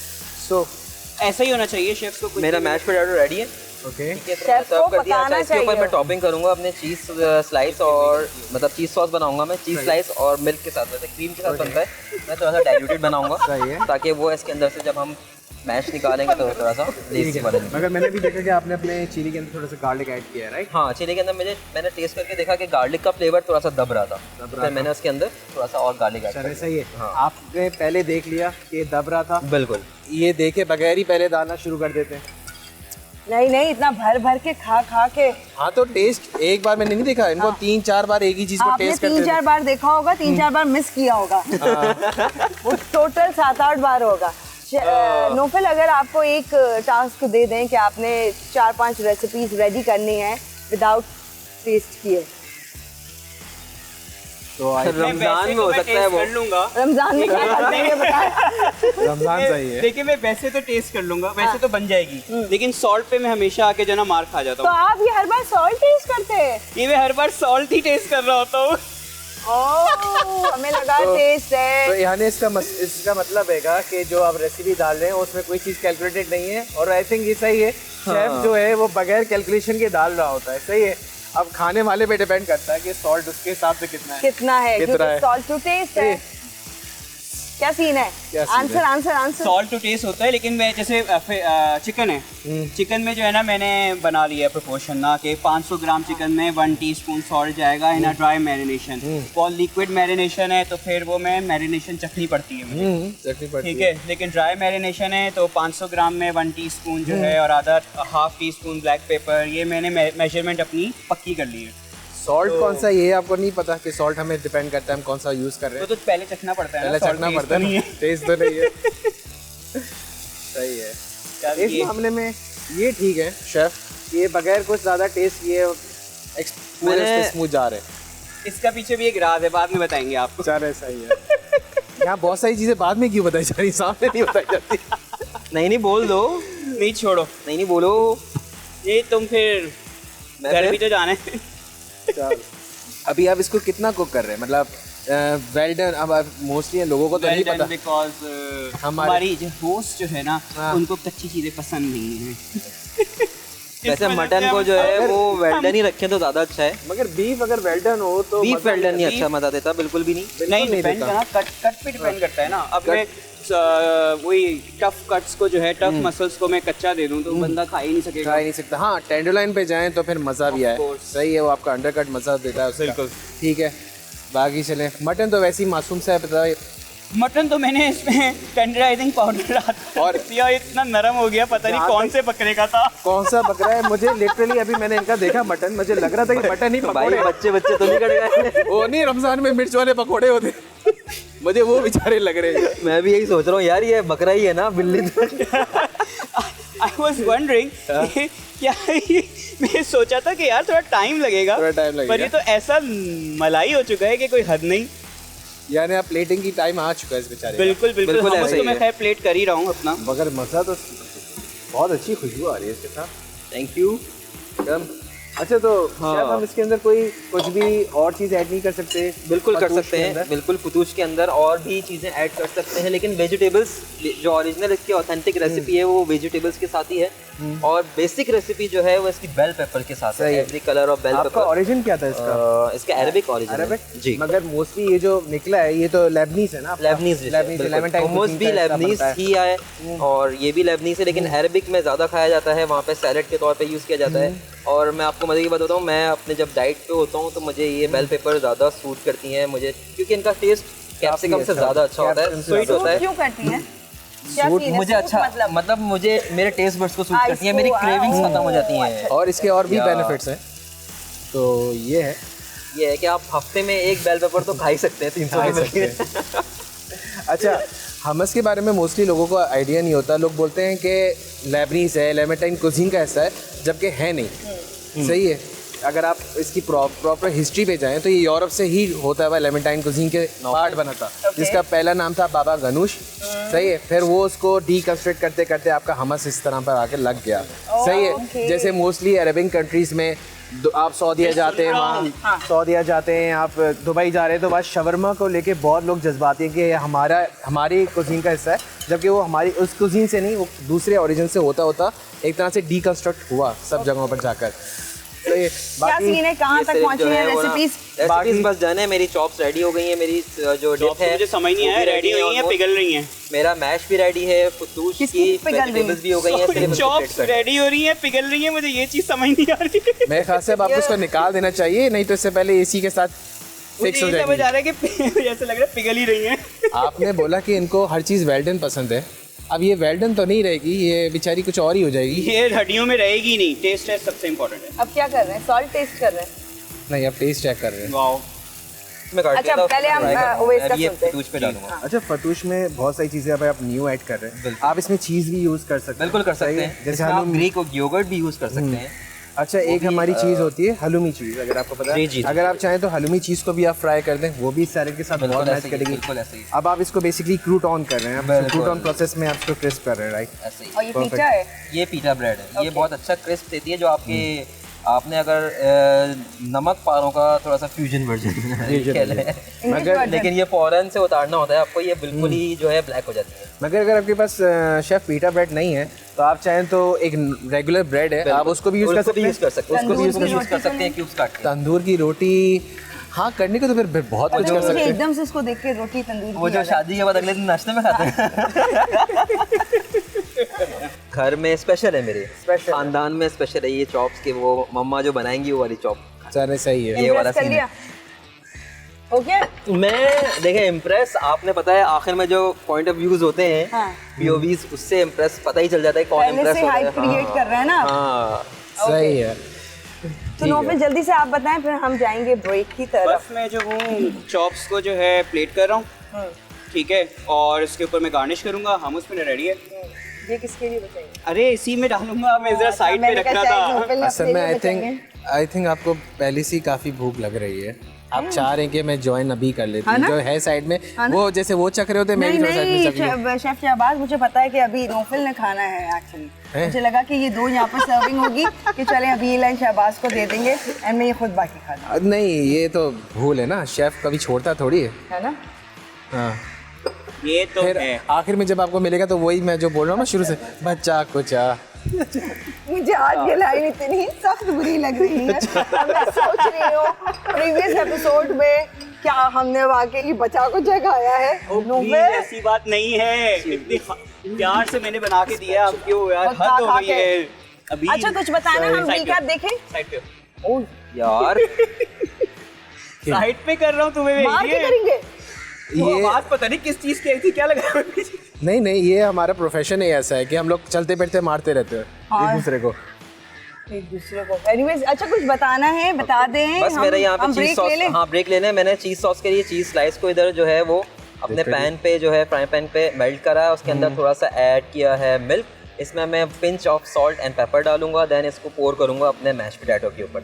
सो ऐसा ही होना चाहिए शेफ को। कुछ मेरा मैश पोटैटो रेडी है। ओके, ठीक है, तो शेफ मैंने सर्व को कर दिया। अच्छा, पकाना इसके ऊपर चाहिए। मैं टॉपिंग करूंगा अपने चीज़ स्लाइस और मतलब चीज़ सॉस बनाऊंगा मैं, चीज़ स्लाइस और मिल्क के साथ। वैसे क्रीम के साथ बनता है, मैं थोड़ा सा डाइल्यूटेड बनाऊंगा सही है। ताकि वो इसके अंदर से जब हम मैश निकालेंगे तो थोड़ा सा टेस्टी बनेगा। मगर मैंने भी देखा कि आपने अपने चिली के अंदर थोड़ा सा गार्लिक ऐड किया है, राइट? हाँ, चिली के अंदर मैंने टेस्ट करके देखा कि गार्लिक का फ्लेवर थोड़ा सा दब रहा था, तो फिर मैंने उसके अंदर थोड़ा सा और गार्लिक ऐड सर किया। ऐसा ही है। हाँ। आपने पहले देख लिया कि दब रहा था, बिल्कुल। ये देखे बगैर ही पहले डालना शुरू कर देते हैं। नहीं नहीं, इतना भर भर के खा खा के हाँ, तो टेस्ट एक बार मैंने नहीं देखा इनको, 3-4 बार एक ही चीज को आपने टेस्ट करते 3-4 बार देखा होगा, 3-4 बार मिस किया होगा। वो टोटल 7-8 बार होगा। नोफिल, अगर आपको एक टास्क दे दें कि आपने 4-5 रेसिपीज रेडी करनी है विदाउट टेस्ट किए, तो रमजान में हो सकता है वो। कर लूंगा। रमजान में क्या करते हैं ये बताएं। रमजान सही है। देखिए, मैं वैसे तो टेस्ट कर लूंगा, वैसे तो बन जाएगी, लेकिन सॉल्ट पे मैं हमेशा आके जो ना मार खा जाता तो हूँ। आप ये हर बार सॉल्ट टेस्ट करते हैं? ये मैं हर बार सॉल्ट ही टेस्ट कर रहा होता हूँ। हमें लगा टेस्ट तो है। यानी इसका मतलब है कि जो आप रेसिपी डाल रहे हैं उसमें कोई चीज़ कैलकुलेटेड नहीं है, और आई थिंक ये सही है। शेफ जो है वो बगैर कैलकुलेशन के डाल रहा होता है, सही है। अब खाने वाले पे डिपेंड करता है कि सॉल्ट उसके हिसाब से कितना है। कितना है, क्योंकि सॉल्ट टू टेस्ट है। क्या सीन है? आंसर सॉल्ट टू टेस्ट होता है, लेकिन मैं जैसे चिकन है, चिकन में जो है ना मैंने बना लिया है प्रोपोर्शन ना कि 500 ग्राम चिकन में 1 टीस्पून सॉल्ट जाएगा इन अ ड्राई मैरिनेशन। और लिक्विड मैरिनेशन है तो फिर वो मैं मैरिनेशन चखनी पड़ती है मुझे, ठीक है। लेकिन ड्राई मैरिनेशन है तो 500 ग्राम में 1 टीस्पून जो है और आधा हाफ टीस्पून ब्लैक पेपर, ये मैंने मेजरमेंट अपनी पक्की कर ली है। सॉल्ट कौन सा ये आपको नहीं पता कि सॉल्ट हमें डिपेंड करता है हम कौन सा यूज़ कर रहे हैं? तो पहले चखना पड़ता है, पहले चखना पड़ता है ना, टेस्ट तो नहीं है। सही है। इस मामले में ये ठीक है शेफ, ये बगैर कुछ ज़्यादा टेस्ट ये पूरे स्मूथ जा रहे हैं। इसका पीछे भी एक राज है, बाद में बताएंगे आपको। चले सही है। यहाँ बहुत सारी चीज़ें बाद में क्यों बताई जा रही, सामने नहीं बताई जाती? नहीं बोल दो। नहीं छोड़ो, नहीं बोलो। ये तुम फिर घर भी तो जाना है। अभी आप इसको कितना कुक कर रहे हैं, मतलब वेल डन? अब मोस्टली लोगों को तो नहीं पता बिकॉज हमारी जो होस्ट जो है ना उनको कच्ची चीजें पसंद नहीं है। वैसे मटन को जो है वो वेल डन ही रखें तो ज्यादा अच्छा है, मगर बीफ अगर वेल डन हो तो बीफ वेल डन नहीं अच्छा मजा देता, बिल्कुल भी नहीं डिपेंड करना, कट पे डिपेंड करता है ना। अब मैं वही टफ कट्स को जो है टफ मसल्स को मैं कच्चा दे दूं तो बंदा खा ही नहीं सकेगा, खा ही नहीं सकता। हाँ, टेंडरलाइन पे जाएं तो फिर मज़ा भी आए, सही है, वो आपका अंडरकट मज़ा देता है उसका। बिल्कुल ठीक है। बाकी चले, मटन तो वैसे ही मासूम सा है, पता है। मटन तो मैंने इसमें टेंडराइजिंग पाउडर और पिया, इतना नरम हो गया, पता नहीं कौन से बकरे का था। कौन सा बकरा है? मुझे लिटरली अभी मैंने इनका देखा मटन, मुझे लग रहा था कि मटन ही पकौड़े। बच्चे तो नहीं कट गए? वो नहीं, रमजान में मिर्च वाले पकौड़े होते, मुझे वो बेचारे लग रहे हैं। मैं भी यही सोच रहा हूँ यार, ये बकरा ही है ना, बिल्ली? I was wondering क्या मैं सोचा था कि यार थोड़ा टाइम लगेगा, पर ये तो ऐसा मलाई हो चुका है कि कोई हद नहीं। यानी आप प्लेटिंग की टाइम आ चुका है इस बेचारे। बिल्कुल हमस तो मैं खैर प्लेट कर ही रहा हूँ अपना, मगर मज़ा तो बहुत अच्छी खुशबू आ रही है इसके साथ। Thank you. अच्छा, तो शायद हम इसके अंदर कोई कुछ भी और चीज़ ऐड नहीं कर सकते? बिल्कुल कर सकते हैं, बिल्कुल फतूश के अंदर और भी चीज़ें ऐड कर सकते हैं, लेकिन वेजिटेबल्स जो ओरिजिनल इसकी ऑथेंटिक रेसिपी है वो वेजिटेबल्स के साथ ही है। और बेसिक रेसिपी जो है वो इसकी बेल पेपर के साथ है, every colour of bell pepper. आपका ओरिजिन क्या था इसका? इसका अरेबिक ओरिजिन है जी, मगर मोस्टली ये जो निकला है ये तो लेबनीज है ना? लेबनीज भी लेबनीज ही है और ये भी लेबनीज है, लेकिन अरेबिक में ज़्यादा खाया जाता है, वहाँ पे सैलेड के तौर पे यूज़ किया जाता है। और मैं आपको मज़े की बात बताऊँ, मैं अपने जब डाइट पे होता हूँ तो मुझे ये बेल पेपर ज़्यादा सूट करती हैं मुझे, क्योंकि इनका टेस्ट कैप्सिकम से ज़्यादा अच्छा होता है, स्वीट होता है। क्यों करती हैं? मुझे अच्छा मतलब मुझे मेरे टेस्ट बड्स को सूट करती है, मेरी क्रेविंग्स खत्म हो जाती हैं। और इसके और भी बेनिफिट्स हैं, तो ये है कि आप हफ्ते में एक बेल पेपर तो खा ही सकते हैं 300 में। अच्छा, हमस के बारे में मोस्टली लोगों को आइडिया नहीं होता, लोग बोलते हैं कि लेबनीज है, लेमेटाइन कुजीन का हिस्सा है, जबकि है नहीं। सही है। अगर आप इसकी प्रॉपर हिस्ट्री पे जाएं तो ये यूरोप से ही होता हुआ लेमेटाइन कुजीन के पार्ट बना था, जिसका पहला नाम था बाबा गनूश। सही है। फिर वो उसको डीकंस्ट्रक्ट करते करते आपका हमस इस तरह पर आके लग गया। सही है। जैसे मोस्टली अरबिक कंट्रीज़ में आप सऊदीया जाते हैं, वहाँ सऊदीया जाते हैं, आप दुबई जा रहे हैं, तो बस शवरमा को लेके बहुत लोग जज्बाती हैं कि हमारी कुजीन का हिस्सा है, जबकि वो हमारी उस कुजीन से नहीं, वो दूसरे ओरिजिन से होता एक तरह से डीकंस्ट्रक्ट हुआ सब जगहों पर जाकर। क्या सीन है, कहाँ तक पहुँची है रेसिपीज? बस जाने, मेरी चॉप्स रेडी हो गई हैं, मेरी जो डिप है मुझे समझ नहीं आया, रेडी हुई हैं, पिघल रही हैं। मेरा मैश भी रेडी है, फतूश की वेजिटेबल्स भी हो गई हैं, चॉप्स रेडी हो रही हैं, पिघल रही हैं, मुझे ये चीज़ समझ नहीं आ रही। मेरे ख्याल से अब आपको उसको निकाल देना चाहिए, नहीं तो इससे पहले एसी के साथ फिक्स हो जाएगी। समझ आ रहा है कि जैसे लग रहा है पिघल ही रही हैं। आपने बोला कि इनको हर चीज़ वेल्डन पसंद है, अब ये वेल्डन तो नहीं रहेगी, ये बेचारी कुछ और ही हो जाएगी। ये हड्डियों में रहेगी नहीं, टेस्ट है सबसे इम्पोर्टेंट है। अब क्या कर रहे हैं? सॉल्ट टेस्ट कर रहे हैं? नहीं, अब टेस्ट चेक कर रहे हैं। वाओ। अच्छा, पहले हम ओवेस का सुनते हैं। फतूश पे डालूंगा। अच्छा, फतूश में बहुत सारी चीज़ें आप न्यू ऐड कर रहे हैं, आप इसमें चीज़ भी यूज़ कर सकते हैं। बिल्कुल कर सकते हैं, जैसे आप ग्रीक योगर्ट भी यूज़ कर सकते हैं। अच्छा, एक हमारी चीज़ होती है हलूमी चीज़, अगर आपको पता है, अगर आप चाहें तो हलूमी चीज़ को भी आप फ्राई कर दें, वो भी सैलेड के साथ बहुत मैच करेगी। अब आप इसको बेसिकली क्रूटॉन कर रहे हैं, आप क्रूटॉन प्रोसेस में आप इसको क्रिस्प कर रहे हैं, राइट? और ये पीटा है, ये पीटा ब्रेड है, ये बहुत अच्छा क्रिस्प देती है, जो आपके आपने अगर नमक पारों का थोड़ा सा फ्यूजन वर्जन मगर लेकिन ये फ़ौरन से उतारना होता है आपको, ये बिल्कुल ही जो है ब्लैक हो जाती है। मगर अगर आपके पास शेफ पीटा ब्रेड नहीं है तो आप चाहें तो एक रेगुलर ब्रेड है, आप उसको भी यूज़ कर सकते हैं। उसको भी यूज़ कर सकते हैं क्यूब्स काट के। तंदूर की रोटी हाँ करने को तो फिर बहुत कुछ कर सकते हैं। एकदम से इसको देख के रोटी तंदूर वो जो शादी के बाद अगले दिन नाश्ते में खाते हैं। घर में स्पेशल है मेरे, खानदान में स्पेशल है ये चॉप्स के, वो मम्मा जो बनाएंगी वो वाली चॉप। चले सही है, ये वाला सीन है। ओके मैं देखे इम्प्रेस, आपने पता है आखिर में जो पॉइंट ऑफ व्यूज होते हैं हाँ। POVs, उससे इम्प्रेस पता ही चल जाता है कौन पहले इम्प्रेस से होता है। हाइप क्रिएट कर रहे हैं ना। हाँ सही है। तो नौफिल जल्दी से आप बताएं, फिर हम जाएंगे ब्रेक की तरफ। बस मैं जो हूँ चॉप्स को जो है प्लेट कर रहा हूँ, ठीक है, और इसके ऊपर मैं गार्निश करूँगा। हमूस में रेडी है। ये किसके लिए बताइए? अरे इसी में डालूंगा, मैं जरा साइड पे रख रहा था। असल में आई थिंक आपको पहले से ही काफ़ी भूख लग रही है, आप चाह रहे हैं कि मैं ज्वाइन अभी कर लेती हूँ। जो है साइड में वो जैसे वो चख रहे होते हैं, मैं भी थोड़ा साइड में चख लूं। शेफ शहबाज, मुझे पता है कि अभी नौफिल ने खाना है एक्चुअली। मुझे लगा कि ये दो यहाँ पर सर्विंग होगी कि चलें अभी ये लाइन शहबाज को दे देंगे एंड मैं ये खुद बाकी खा लूँ। नहीं ये तो भूल है ना, शेफ कभी छोड़ता थोड़ी है ना। हाँ ये तो फिर है। आखिर में जब आपको मिलेगा तो वही मैं जो बोल रहा हूँ ना शुरू से, बच्चा कुचा। मुझे आज ये लाइन इतनी सख्त बुरी लग रही है। अब मैं सोच रही हूँ प्रीवियस एपिसोड में क्या हमने वाकई बचा को जगाया है। प्लीज ऐसी बात नहीं है, इतनी प्यार से मैंने बना के दिया, अब क्यों यार हद हो गई है अभी। अच्छा कुछ बताना, हम रिकैप देखें। साइड पे, ओ यार साइड पे कर रहा हूँ, तुम्हें मार के करेंगे। ये आवाज पता नहीं किस चीज की आई थी, क्या लगा। नहीं ये हमारा प्रोफेशन ही ऐसा है कि हम लोग चलते फिरते मारते रहते हैं एक दूसरे को। एनीवेज अच्छा कुछ बताना है बता दें। बस मेरे यहाँ पे चीज सॉस, हाँ ब्रेक लेने, मैंने चीज सॉस के लिए चीज स्लाइस को इधर जो है वो अपने पैन पे जो है फ्राई पैन पे मेल्ट करा है, उसके अंदर थोड़ा सा ऐड किया है मिल्क, इसमें मैं pinch of salt and paper डालूंगा, देन इसको पोर करूंगा अपने मैश पोटैटो के ऊपर।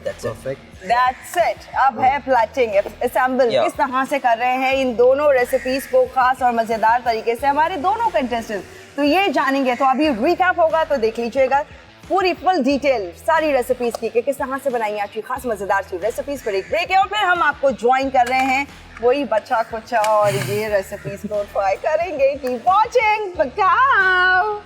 That's it। अब है प्लेटिंग असेंबल, किस तरह से कर रहे हैं इन दोनों रेसिपीज को खास और मजेदार तरीके से हमारे दोनों कंटेस्टेंट, तो ये जानेंगे। तो अभी रिकैप होगा तो देख लीजिएगा पूरी फुल डिटेल सारी रेसिपीज की कि किस तरह से बनाई आपकी खास मजेदार सी रेसिपीज पर एक ब्रेक है, और फिर हम आपको ज्वाइन कर रहे हैं वही बच्चा कुचा और ये रेसिपीज को ट्राई करेंगे। कीप वाचिंग पकाओ।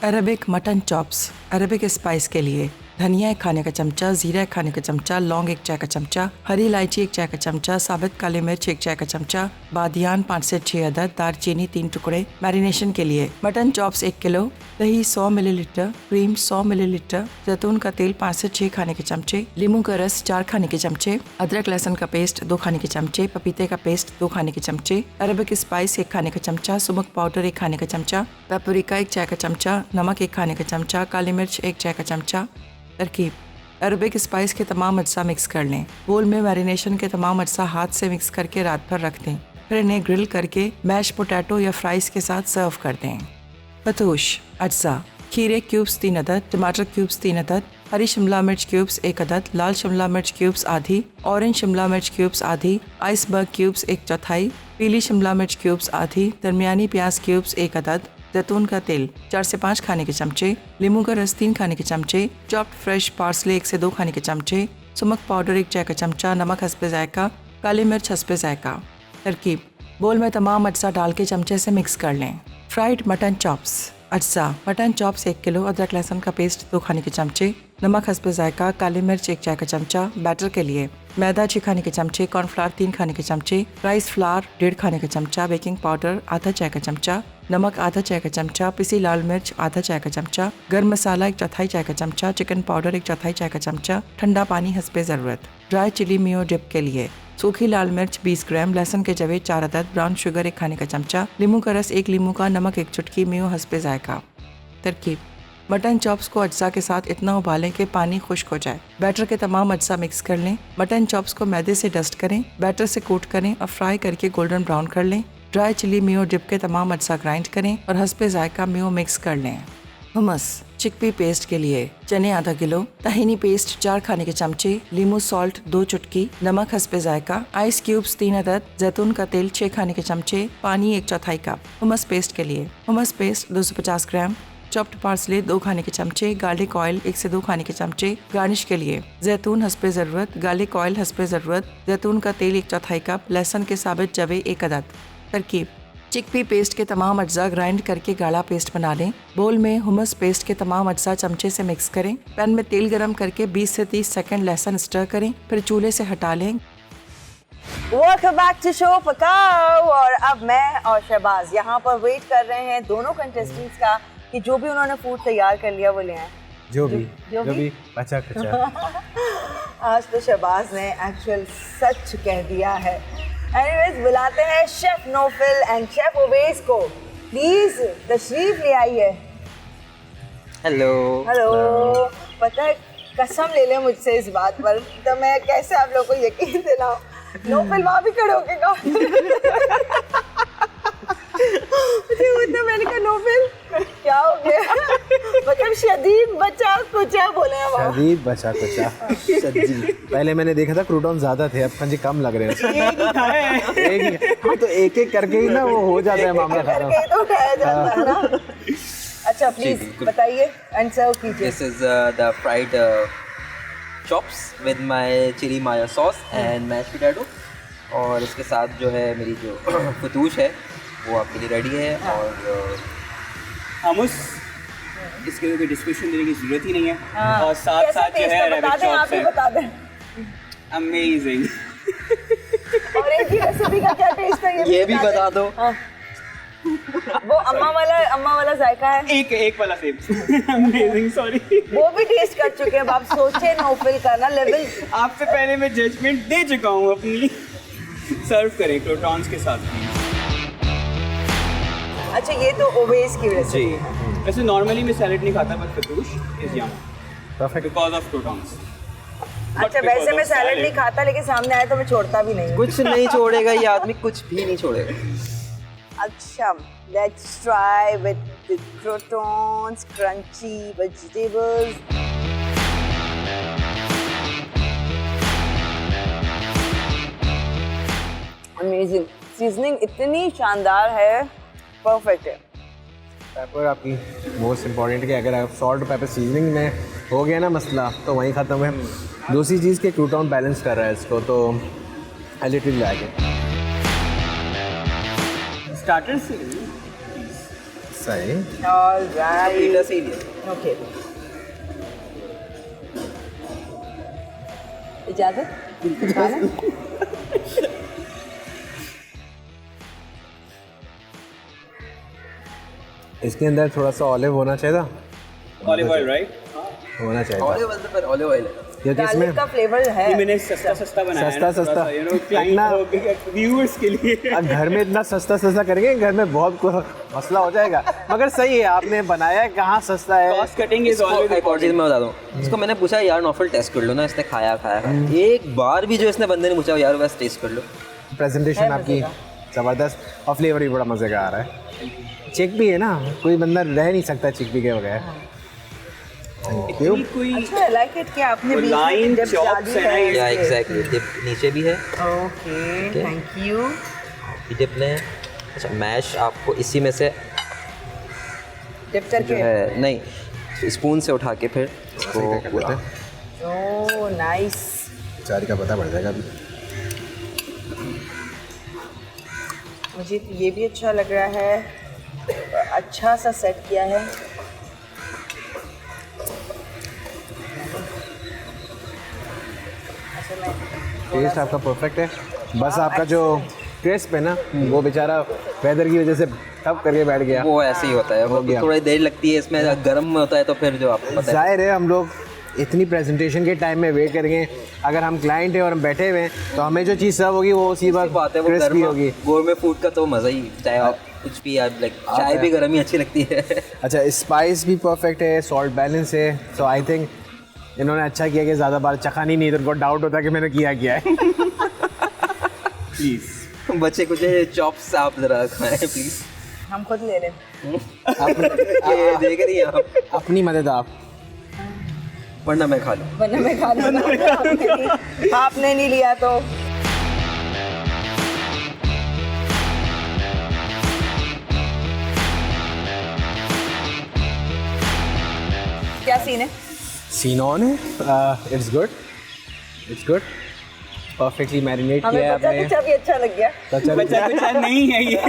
Arabic mutton chops. Arabic spice के लिए धनिया 1 खाने का चमचा, जीरा 1 खाने का चमचा, लौंग 1 चाय का चमचा, हरी इलायची 1 चाय का चमचा, साबित काली मिर्च 1 चाय का चमचा, बादियान 5 से 6 अदद, दालचीनी 3 टुकड़े। मैरिनेशन के लिए मटन चॉप्स 1 किलो, दही 100 मिलीलीटर, क्रीम 100 मिलीलीटर, जैतून का तेल 5 से 6 खाने के चमचे, नींबू का रस 4 खाने के चमचे, अदरक लहसुन का पेस्ट 2 खाने के चमचे, पपीते का पेस्ट 2 खाने के चमचे, अरेबिक स्पाइस 1 खाने का चमचा, सुमक पाउडर 1 खाने का चमचा, पेपरिका 1 चाय का चमचा, नमक 1 खाने का चमचा, काली मिर्च 1 चाय का चमचा। तरकीब: अरबिक स्पाइस के तमाम अज्जा मिक्स कर लें। बोल में मैरिनेशन के तमाम अज्जा हाथ से मिक्स करके रात भर रख दें, फिर इन्हें ग्रिल करके मैश पोटैटो या फ्राइज के साथ सर्व कर दें। फतूश अज्जा: खीरे क्यूब्स 3 अदद, टमाटर क्यूब्स 3 अदद, हरी शिमला मिर्च क्यूब्स 1 अदद, लाल शिमला मिर्च क्यूब्स आधी, ऑरेंज शिमला मिर्च क्यूब्स आधी, आइसबर्ग क्यूब्स 1/4, पीली शिमला मिर्च क्यूब्स आधी, दरमियानी प्याज क्यूब्स 1 अदद, जैतून का तेल 4 से 5 खाने के चमचे, नींबू का रस 3 खाने के चमचे, चॉप्ड फ्रेश पार्सले 1 से 2 खाने के चमचे, सुमक पाउडर 1 चाय का चमचा, नमक हस्बे जायका, काली मिर्च हस्बे जायका। तरकीब: बोल में तमाम अज्जा डाल के चमचे से मिक्स कर लें। Fried mutton chops. अज्जा: मटन चॉप्स 1 किलो, अदरक लहसुन का पेस्ट 2 खाने के चमचे, नमक हस्बे जायका, काली मिर्च 1 चाय का चमचा। बैटर के लिए मैदा 6 खाने के चमचे, कॉर्नफ्लावर 3 खाने के चमचे, राइस फ्लावर 1.5 खाने का चमचा, बेकिंग पाउडर आधा चाय का चमचा, नमक आधा चाय का चमचा, पिसी लाल मिर्च आधा चाय का चमचा, गर्म मसाला 1/4 चाय का चमचा, चिकन पाउडर 1/4 चाय का चमचा, ठंडा पानी हस्बे ज़रूरत। ड्राई चिली मियो डिप के लिए सूखी लाल मिर्च 20 ग्राम, लहसुन के जवे 4 अदद, ब्राउन शुगर 1 खाने का चमचा, नींबू का रस 1 नींबू का, नमक 1 चुटकी, मियो हस्बे जायका। तरकीब: मटन चॉप्स को अज्जा के साथ इतना उबालें कि पानी खुश्क हो जाए। बैटर के तमाम अज्जा मिक्स कर लें। मटन चॉप्स को मैदे से डस्ट करें, बैटर से कोट करें और फ्राई करके गोल्डन ब्राउन कर लें। ड्राई चिली मियो डिप के तमाम अज्जा ग्राइंड करें और हस्बे जायका मियो मिक्स कर लें। हुमस। चिकपी पेस्ट के लिए चने आधा किलो, तहीनी पेस्ट 4 खाने के चमचे, लीमू सॉल्ट 2 चुटकी, नमक हस्बे जायका, आइस क्यूब्स 3 अदद, जैतून का तेल 6 खाने के चमचे, पानी 1/4 कप। हुमस पेस्ट के लिए हुमस पेस्ट 250 ग्राम, चॉप्ड पार्सले 2 खाने के चमचे, गार्लिक ऑयल 1 से 2 खाने के चमचे। गार्निश के लिए जैतून हस्बे ज़रूरत, गार्लिक ऑयल हस्बे ज़रूरत, जैतून का तेल 1/4 कप, लहसुन के साबित जवे 1 अदद। तरकीब: चिकपी पेस्ट के तमाम अज्जा ग्राइंड करके गाढ़ा पेस्ट बना लें। बोल में हुमस पेस्ट के तमाम अज्जा चमचे से मिक्स करें। पैन में तेल गरम करके 20 से 30 सेकंड लहसुन स्टर करें, फिर चूल्हे से हटा लें। वेलकम बैक टू शो पकाओ। और अब मैं और शहबाज यहाँ पर वेट कर रहे हैं दोनों कंटेस्टेंट्स का कि जो भी उन्होंने फूड तैयार कर लिया वो ले आए। जो भी बचा कुचा। आज तो शहबाज ने एक्चुअल सच कह दिया है। एनीवेज, बुलाते हैं chef Naufil and chef Uvais को। प्लीज तशरीफ ले आइए। हेलो। हेलो। पता है, कसम ले ले मुझसे इस बात पर, तो मैं कैसे आप लोगों को यकीन दिलाऊं। नौफिल वहाँ भी खड़े होके कहा तो मैंने कहा नौफिल क्या हो गया। मतलब शदीद बचा कुचा बोले हम। शदीद बचा कुचा सब्जी। पहले मैंने देखा था क्रूटॉन ज्यादा थे, अब खंजी कम लग रहे हैं। हाँ, तो एक एक करके ही ना वो हो जाता है मामला खत्म। तो उठाया जाता है ना। अच्छा प्लीज बताइए एंड सर्व कीजिए। This is the fried chops with my chili mayo sauce and mashed potato, और इसके साथ जो है मेरी जो फतूश है वो आपके लिए रेडी है। और हमस इसके कोई डिस्क्रिप्शन देने की जरूरत ही नहीं है। और साथ कैसा साथ जो टेस्ट है है बता रैबिट दें, आप चॉप्स ही है। बता दें। अमेजिंग। और एक ही रेसिपी का क्या टेस्ट है ये भी बता दो। हाँ। वो अम्मा वाला जायका है। एक वाला सेम। Amazing, sorry. वो भी टेस्ट कर चुके हैं। अब आप सोचे नौफिल का ना लेवल। आपसे पहले मैं जजमेंट दे चुका हूँ अपनी। सर्व करें क्रोटॉन्स के साथ। अच्छा, ये तो उवैस की रेसिपी। जी, वैसे नॉर्मली मैं सैलेड नहीं खाता, but fattoush is yum perfect. Because of croutons. अच्छा, वैसे मैं सैलेड नहीं खाता, लेकिन सामने आए तो मैं छोड़ता भी नहीं हूँ। कुछ नहीं छोड़ेगा ये आदमी, कुछ भी नहीं छोड़ेगा। अच्छा, let's try with the croutons, crunchy vegetables. Amazing. Seasoning इतनी शानदार है, परफेक्ट है। पेपर आपकी मोस्ट इम्पॉर्टेंट कि अगर आप सॉल्ट पेपर सीजनिंग में हो गया ना मसला, तो वहीं ख़त्म है। दूसरी चीज़ के क्रूटॉन बैलेंस कर रहा है इसको, तो I little like it. Starter से सही। All right. पीटर से ही लिया। Okay. इजाज़त? इसके अंदर थोड़ा सा ऑलिव होना चाहिए था। Olive oil, right? होना चाहिए था, ऑलिव ऑयल पर ऑलिव ऑयल है। क्योंकि इसमें गार्लिक का फ्लेवर है। मैंने सस्ता बनाया है ना, सस्ता थोड़ा सा, you know, क्लाइंट व्यूअर्स के लिए। अब घर में इतना सस्ता करेंगे, घर में बहुत मसला हो जाएगा। मगर सही है, आपने बनाया है, कहाँ सस्ता है। कॉस्ट कटिंग इज ऑलवेज एक और चीज़ मैं बता दूँ, इसको मैंने पूछा यार नौफिल टेस्ट कर लो ना, इसने खाया एक बार भी जो इसने बंदे ने पूछा यार बस टेस्ट कर लो। प्रेजेंटेशन आपकी ज़बरदस्त और फ्लेवर भी बड़ा मज़े का आ रहा है। चिक भी है ना, कोई बंदा रह नहीं सकता चिक भी के बगैर। क्यों? कोई अच्छा, I like it कि आपने बीच में लाइन dip चॉप्स डाली है ना, है। या एग्जैक्टली डिप नीचे भी है। Okay, thank you. डिप लें। अच्छा, मैश आपको इसी में से डिप जो करके। है नहीं, स्पून से उठा के फिर इसको पूरा। Oh nice. चारी का पता पड़ जाएगा अभी। मुझे तो ये भी अच्छा लग रहा है, अच्छा सा सेट किया है। टेस्ट आपका परफेक्ट है, बस आपका जो क्रिस्प है ना, वो बेचारा वेदर की वजह से ठप करके बैठ गया। वो ऐसे ही होता है, वो गया। थोड़ी देर लगती है इसमें, गर्म में होता है तो फिर जो आपको पता है। जाहिर है हम लोग इतनी प्रेजेंटेशन के टाइम में वेट करेंगे, अगर हम क्लाइंट हैं और हम बैठे हुए हैं तो हमें जो चीज़ सर्व होगी वो उसी बात वक्त है, वो क्रिस्पी गर्म होगी। गोरमे फूड का तो मज़ा ही, चाहे आप कुछ भी आप लाइक चाय भी गर्म ही अच्छी लगती है। अच्छा, स्पाइस भी परफेक्ट है, सॉल्ट बैलेंस है, सो आई थिंक इन्होंने अच्छा किया कि ज़्यादा बार चखानी नहीं, तो उनको डाउट होता कि मैंने किया है। प्लीज बच्चे कुछ चॉप्स आप ज़रा खाएं प्लीज़। हम खुद ले रहे हैं। ये देख रही हैं आप, अपनी मदद आप। वरना मैं खा लूँ। वरना मैं खा लूँगा। आपने नहीं लिया तो। सीन है? सीन ऑन है, इट्स गुड, परफेक्टली मैरिनेट किया है हमें बच्चा आपने। कुछ भी अच्छा लग गया। बच्चा कुछ नहीं है ये।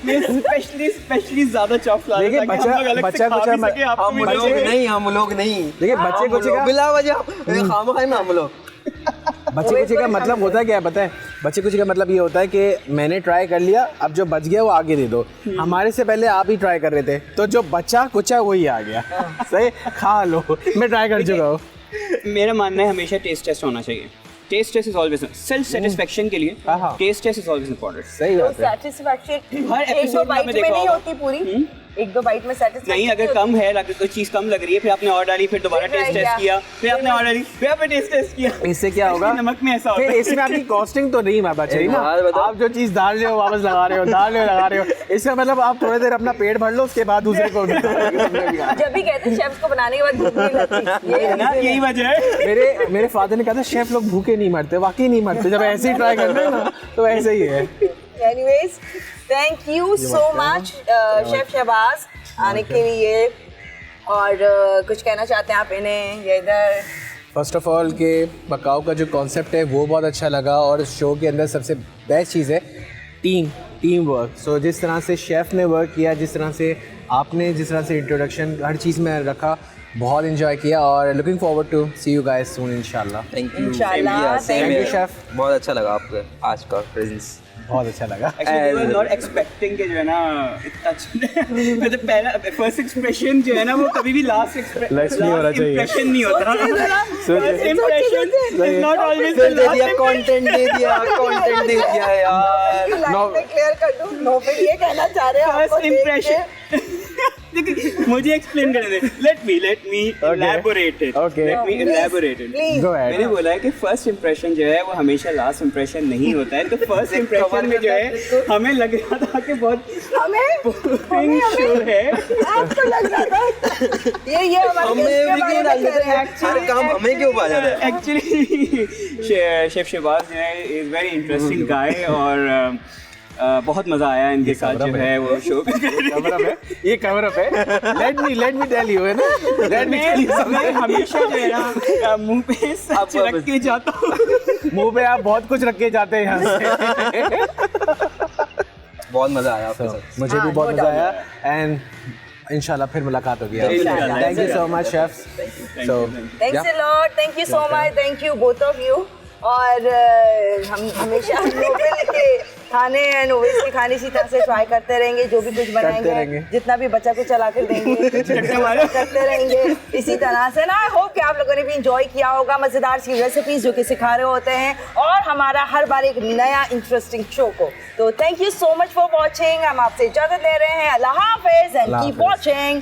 मैं स्पेशली ज्यादा चॉप ला देखिए, रहा था कि हम लोग अलग से बच्चा खा कुछ भी सके, आपको हम भी लोग लगे। नहीं, हम लोग नहीं। देखिए बच्चे हम कुछ लोग का बिला वजह खामा खाए ना हम लोग। बच्चे कुछ का मतलब होता है क्या है पता है? बच्चे कुछ का मतलब ये होता है कि मैंने ट्राई कर लिया, अब जो बच गया वो आगे दे दो। हमारे से पहले आप ही ट्राई कर रहे थे, तो जो बचा कुछ है वही आ गया। सही, खा लो, मैं ट्राई कर चुका हूँ। मेरा मानना है हमेशा टेस्ट होना चाहिए। Taste is always self satisfaction के लिए हाँ। Taste is always important. सही तो बात है। सेटिस्फैक्शन हर एक दो episode में बाइट आपने में देखा नहीं होगा। होती पूरी, एक दो बाइट में सेटिस्फैक्शन नहीं, अगर कम है, अगर कोई चीज़ कम लग रही है, फिर आपने और डाली, फिर दोबारा फिर टेस्ट try टेस्ट किया, किया, फिर आपने और डाली, फिर आपने टेस्ट किया। इससे क्या होगा? नमक में ऐसा होता फिर है। इसमें आपकी कॉस्टिंग तो नहीं बच रही ना। यार बताओ। आप जो चीज डाल रहे हो वापस लगा रहे हो, डाल रहे हो लगा रहे हो। इसका मतलब आप थोड़ी देर अपना पेट भर लो, उसके बाद दूसरे को जब भी कहते हैं शेफ्स को बनाने के बाद भूख नहीं लगती, ये ना, यही वजह है। मेरे फादर ने कहा था शेफ लोग भूखे नहीं मरते, वाकई नहीं मरते। जब ऐसे ही ट्राई करते हैं ना तो ऐसे ही है। Anyways, thank you so much chef Shahbaz आने के लिए। और कुछ कहना चाहते हैं आप इन्हें या इधर? फर्स्ट ऑफ ऑल के पकाओ का जो कॉन्सेप्ट है वो बहुत अच्छा लगा, और शो के अंदर सबसे बेस्ट चीज़ है टीम वर्क। सो जिस तरह से शेफ़ ने वर्क किया, जिस तरह से इंट्रोडक्शन हर चीज़ में रखा, बहुत इन्जॉय किया। और looking forward to see you guys soon इंशाल्लाह। Thank you. इंशाल्लाह, Same you, here. chef. बहुत अच्छा लगा आपका आज का प्रेजेंस। बहुत अच्छा लगा। Actually, we were not expecting कि जो है ना इतना अच्छा मतलब पहला फर्स्ट एक्सप्रेशन जो है ना वो कभी भी लास्ट Last नहीं होना चाहिए। इंप्रेशन नहीं होता। First impression is not always the फिर दे दिया, लास्ट। कंटेंट दे दिया यार। मैं क्लियर कर दूं, नो फिर ये कहना चाह रहे हैं आपको फर्स्ट इंप्रेशन मुझे एक्सप्लेन करने दे। Let me elaborate it. Okay. Let me elaborate it. Please. Go ahead. मैंने बोला है कि फर्स्ट इंप्रेशन जो है वो हमेशा लास्ट इंप्रेशन नहीं होता है। तो फर्स्ट इंप्रेशन में जो है हमें लग रहा था कि बहुत boring show है। आपको लग रहा था ये हमारे guest के बारे में कह रहे हैं। हर काम हमें क्यों पा जाता है? एक्चुअली शेफ शहबाज जो है इज वेरी इंटरेस्टिंग गाय, और बहुत मजा आया इनके साथ जो है वो शो कवर अप है, ये कवर अप है। लेट मी टेल यू, है ना, लेट मी टेल यू। मैं हमेशा जो है ना मुंह पे सच रख के जाता हूँ। मुंह पे आप बहुत कुछ रख के जाते हैं यहाँ से। बहुत मजा आया आपके साथ। मुझे भी बहुत मजा आया, एंड इंशाल्लाह फिर मुलाकात होगी। इंशाल्लाह। Thank you so much chefs. So thanks a lot, thank you so much, thank you both of you. और हम हमेशा नोवेल के खाने एंड ओवेस के खाने इसी तरह से ट्राई करते रहेंगे, जो भी कुछ बनाएंगे, रहेंगे। जितना भी बच्चा को चला कर देंगे करते रहेंगे इसी तरह से ना। आई होप कि आप लोगों ने भी इंजॉय किया होगा मज़ेदार सी रेसिपीज जो कि सिखा रहे होते हैं, और हमारा हर बार एक नया इंटरेस्टिंग शो को। तो thank you so much for watching. हम आपसे इजाजत ले रहे हैं। अल्लाह हाफिज एंड अल्लाह कीप हाफिज। वॉचिंग।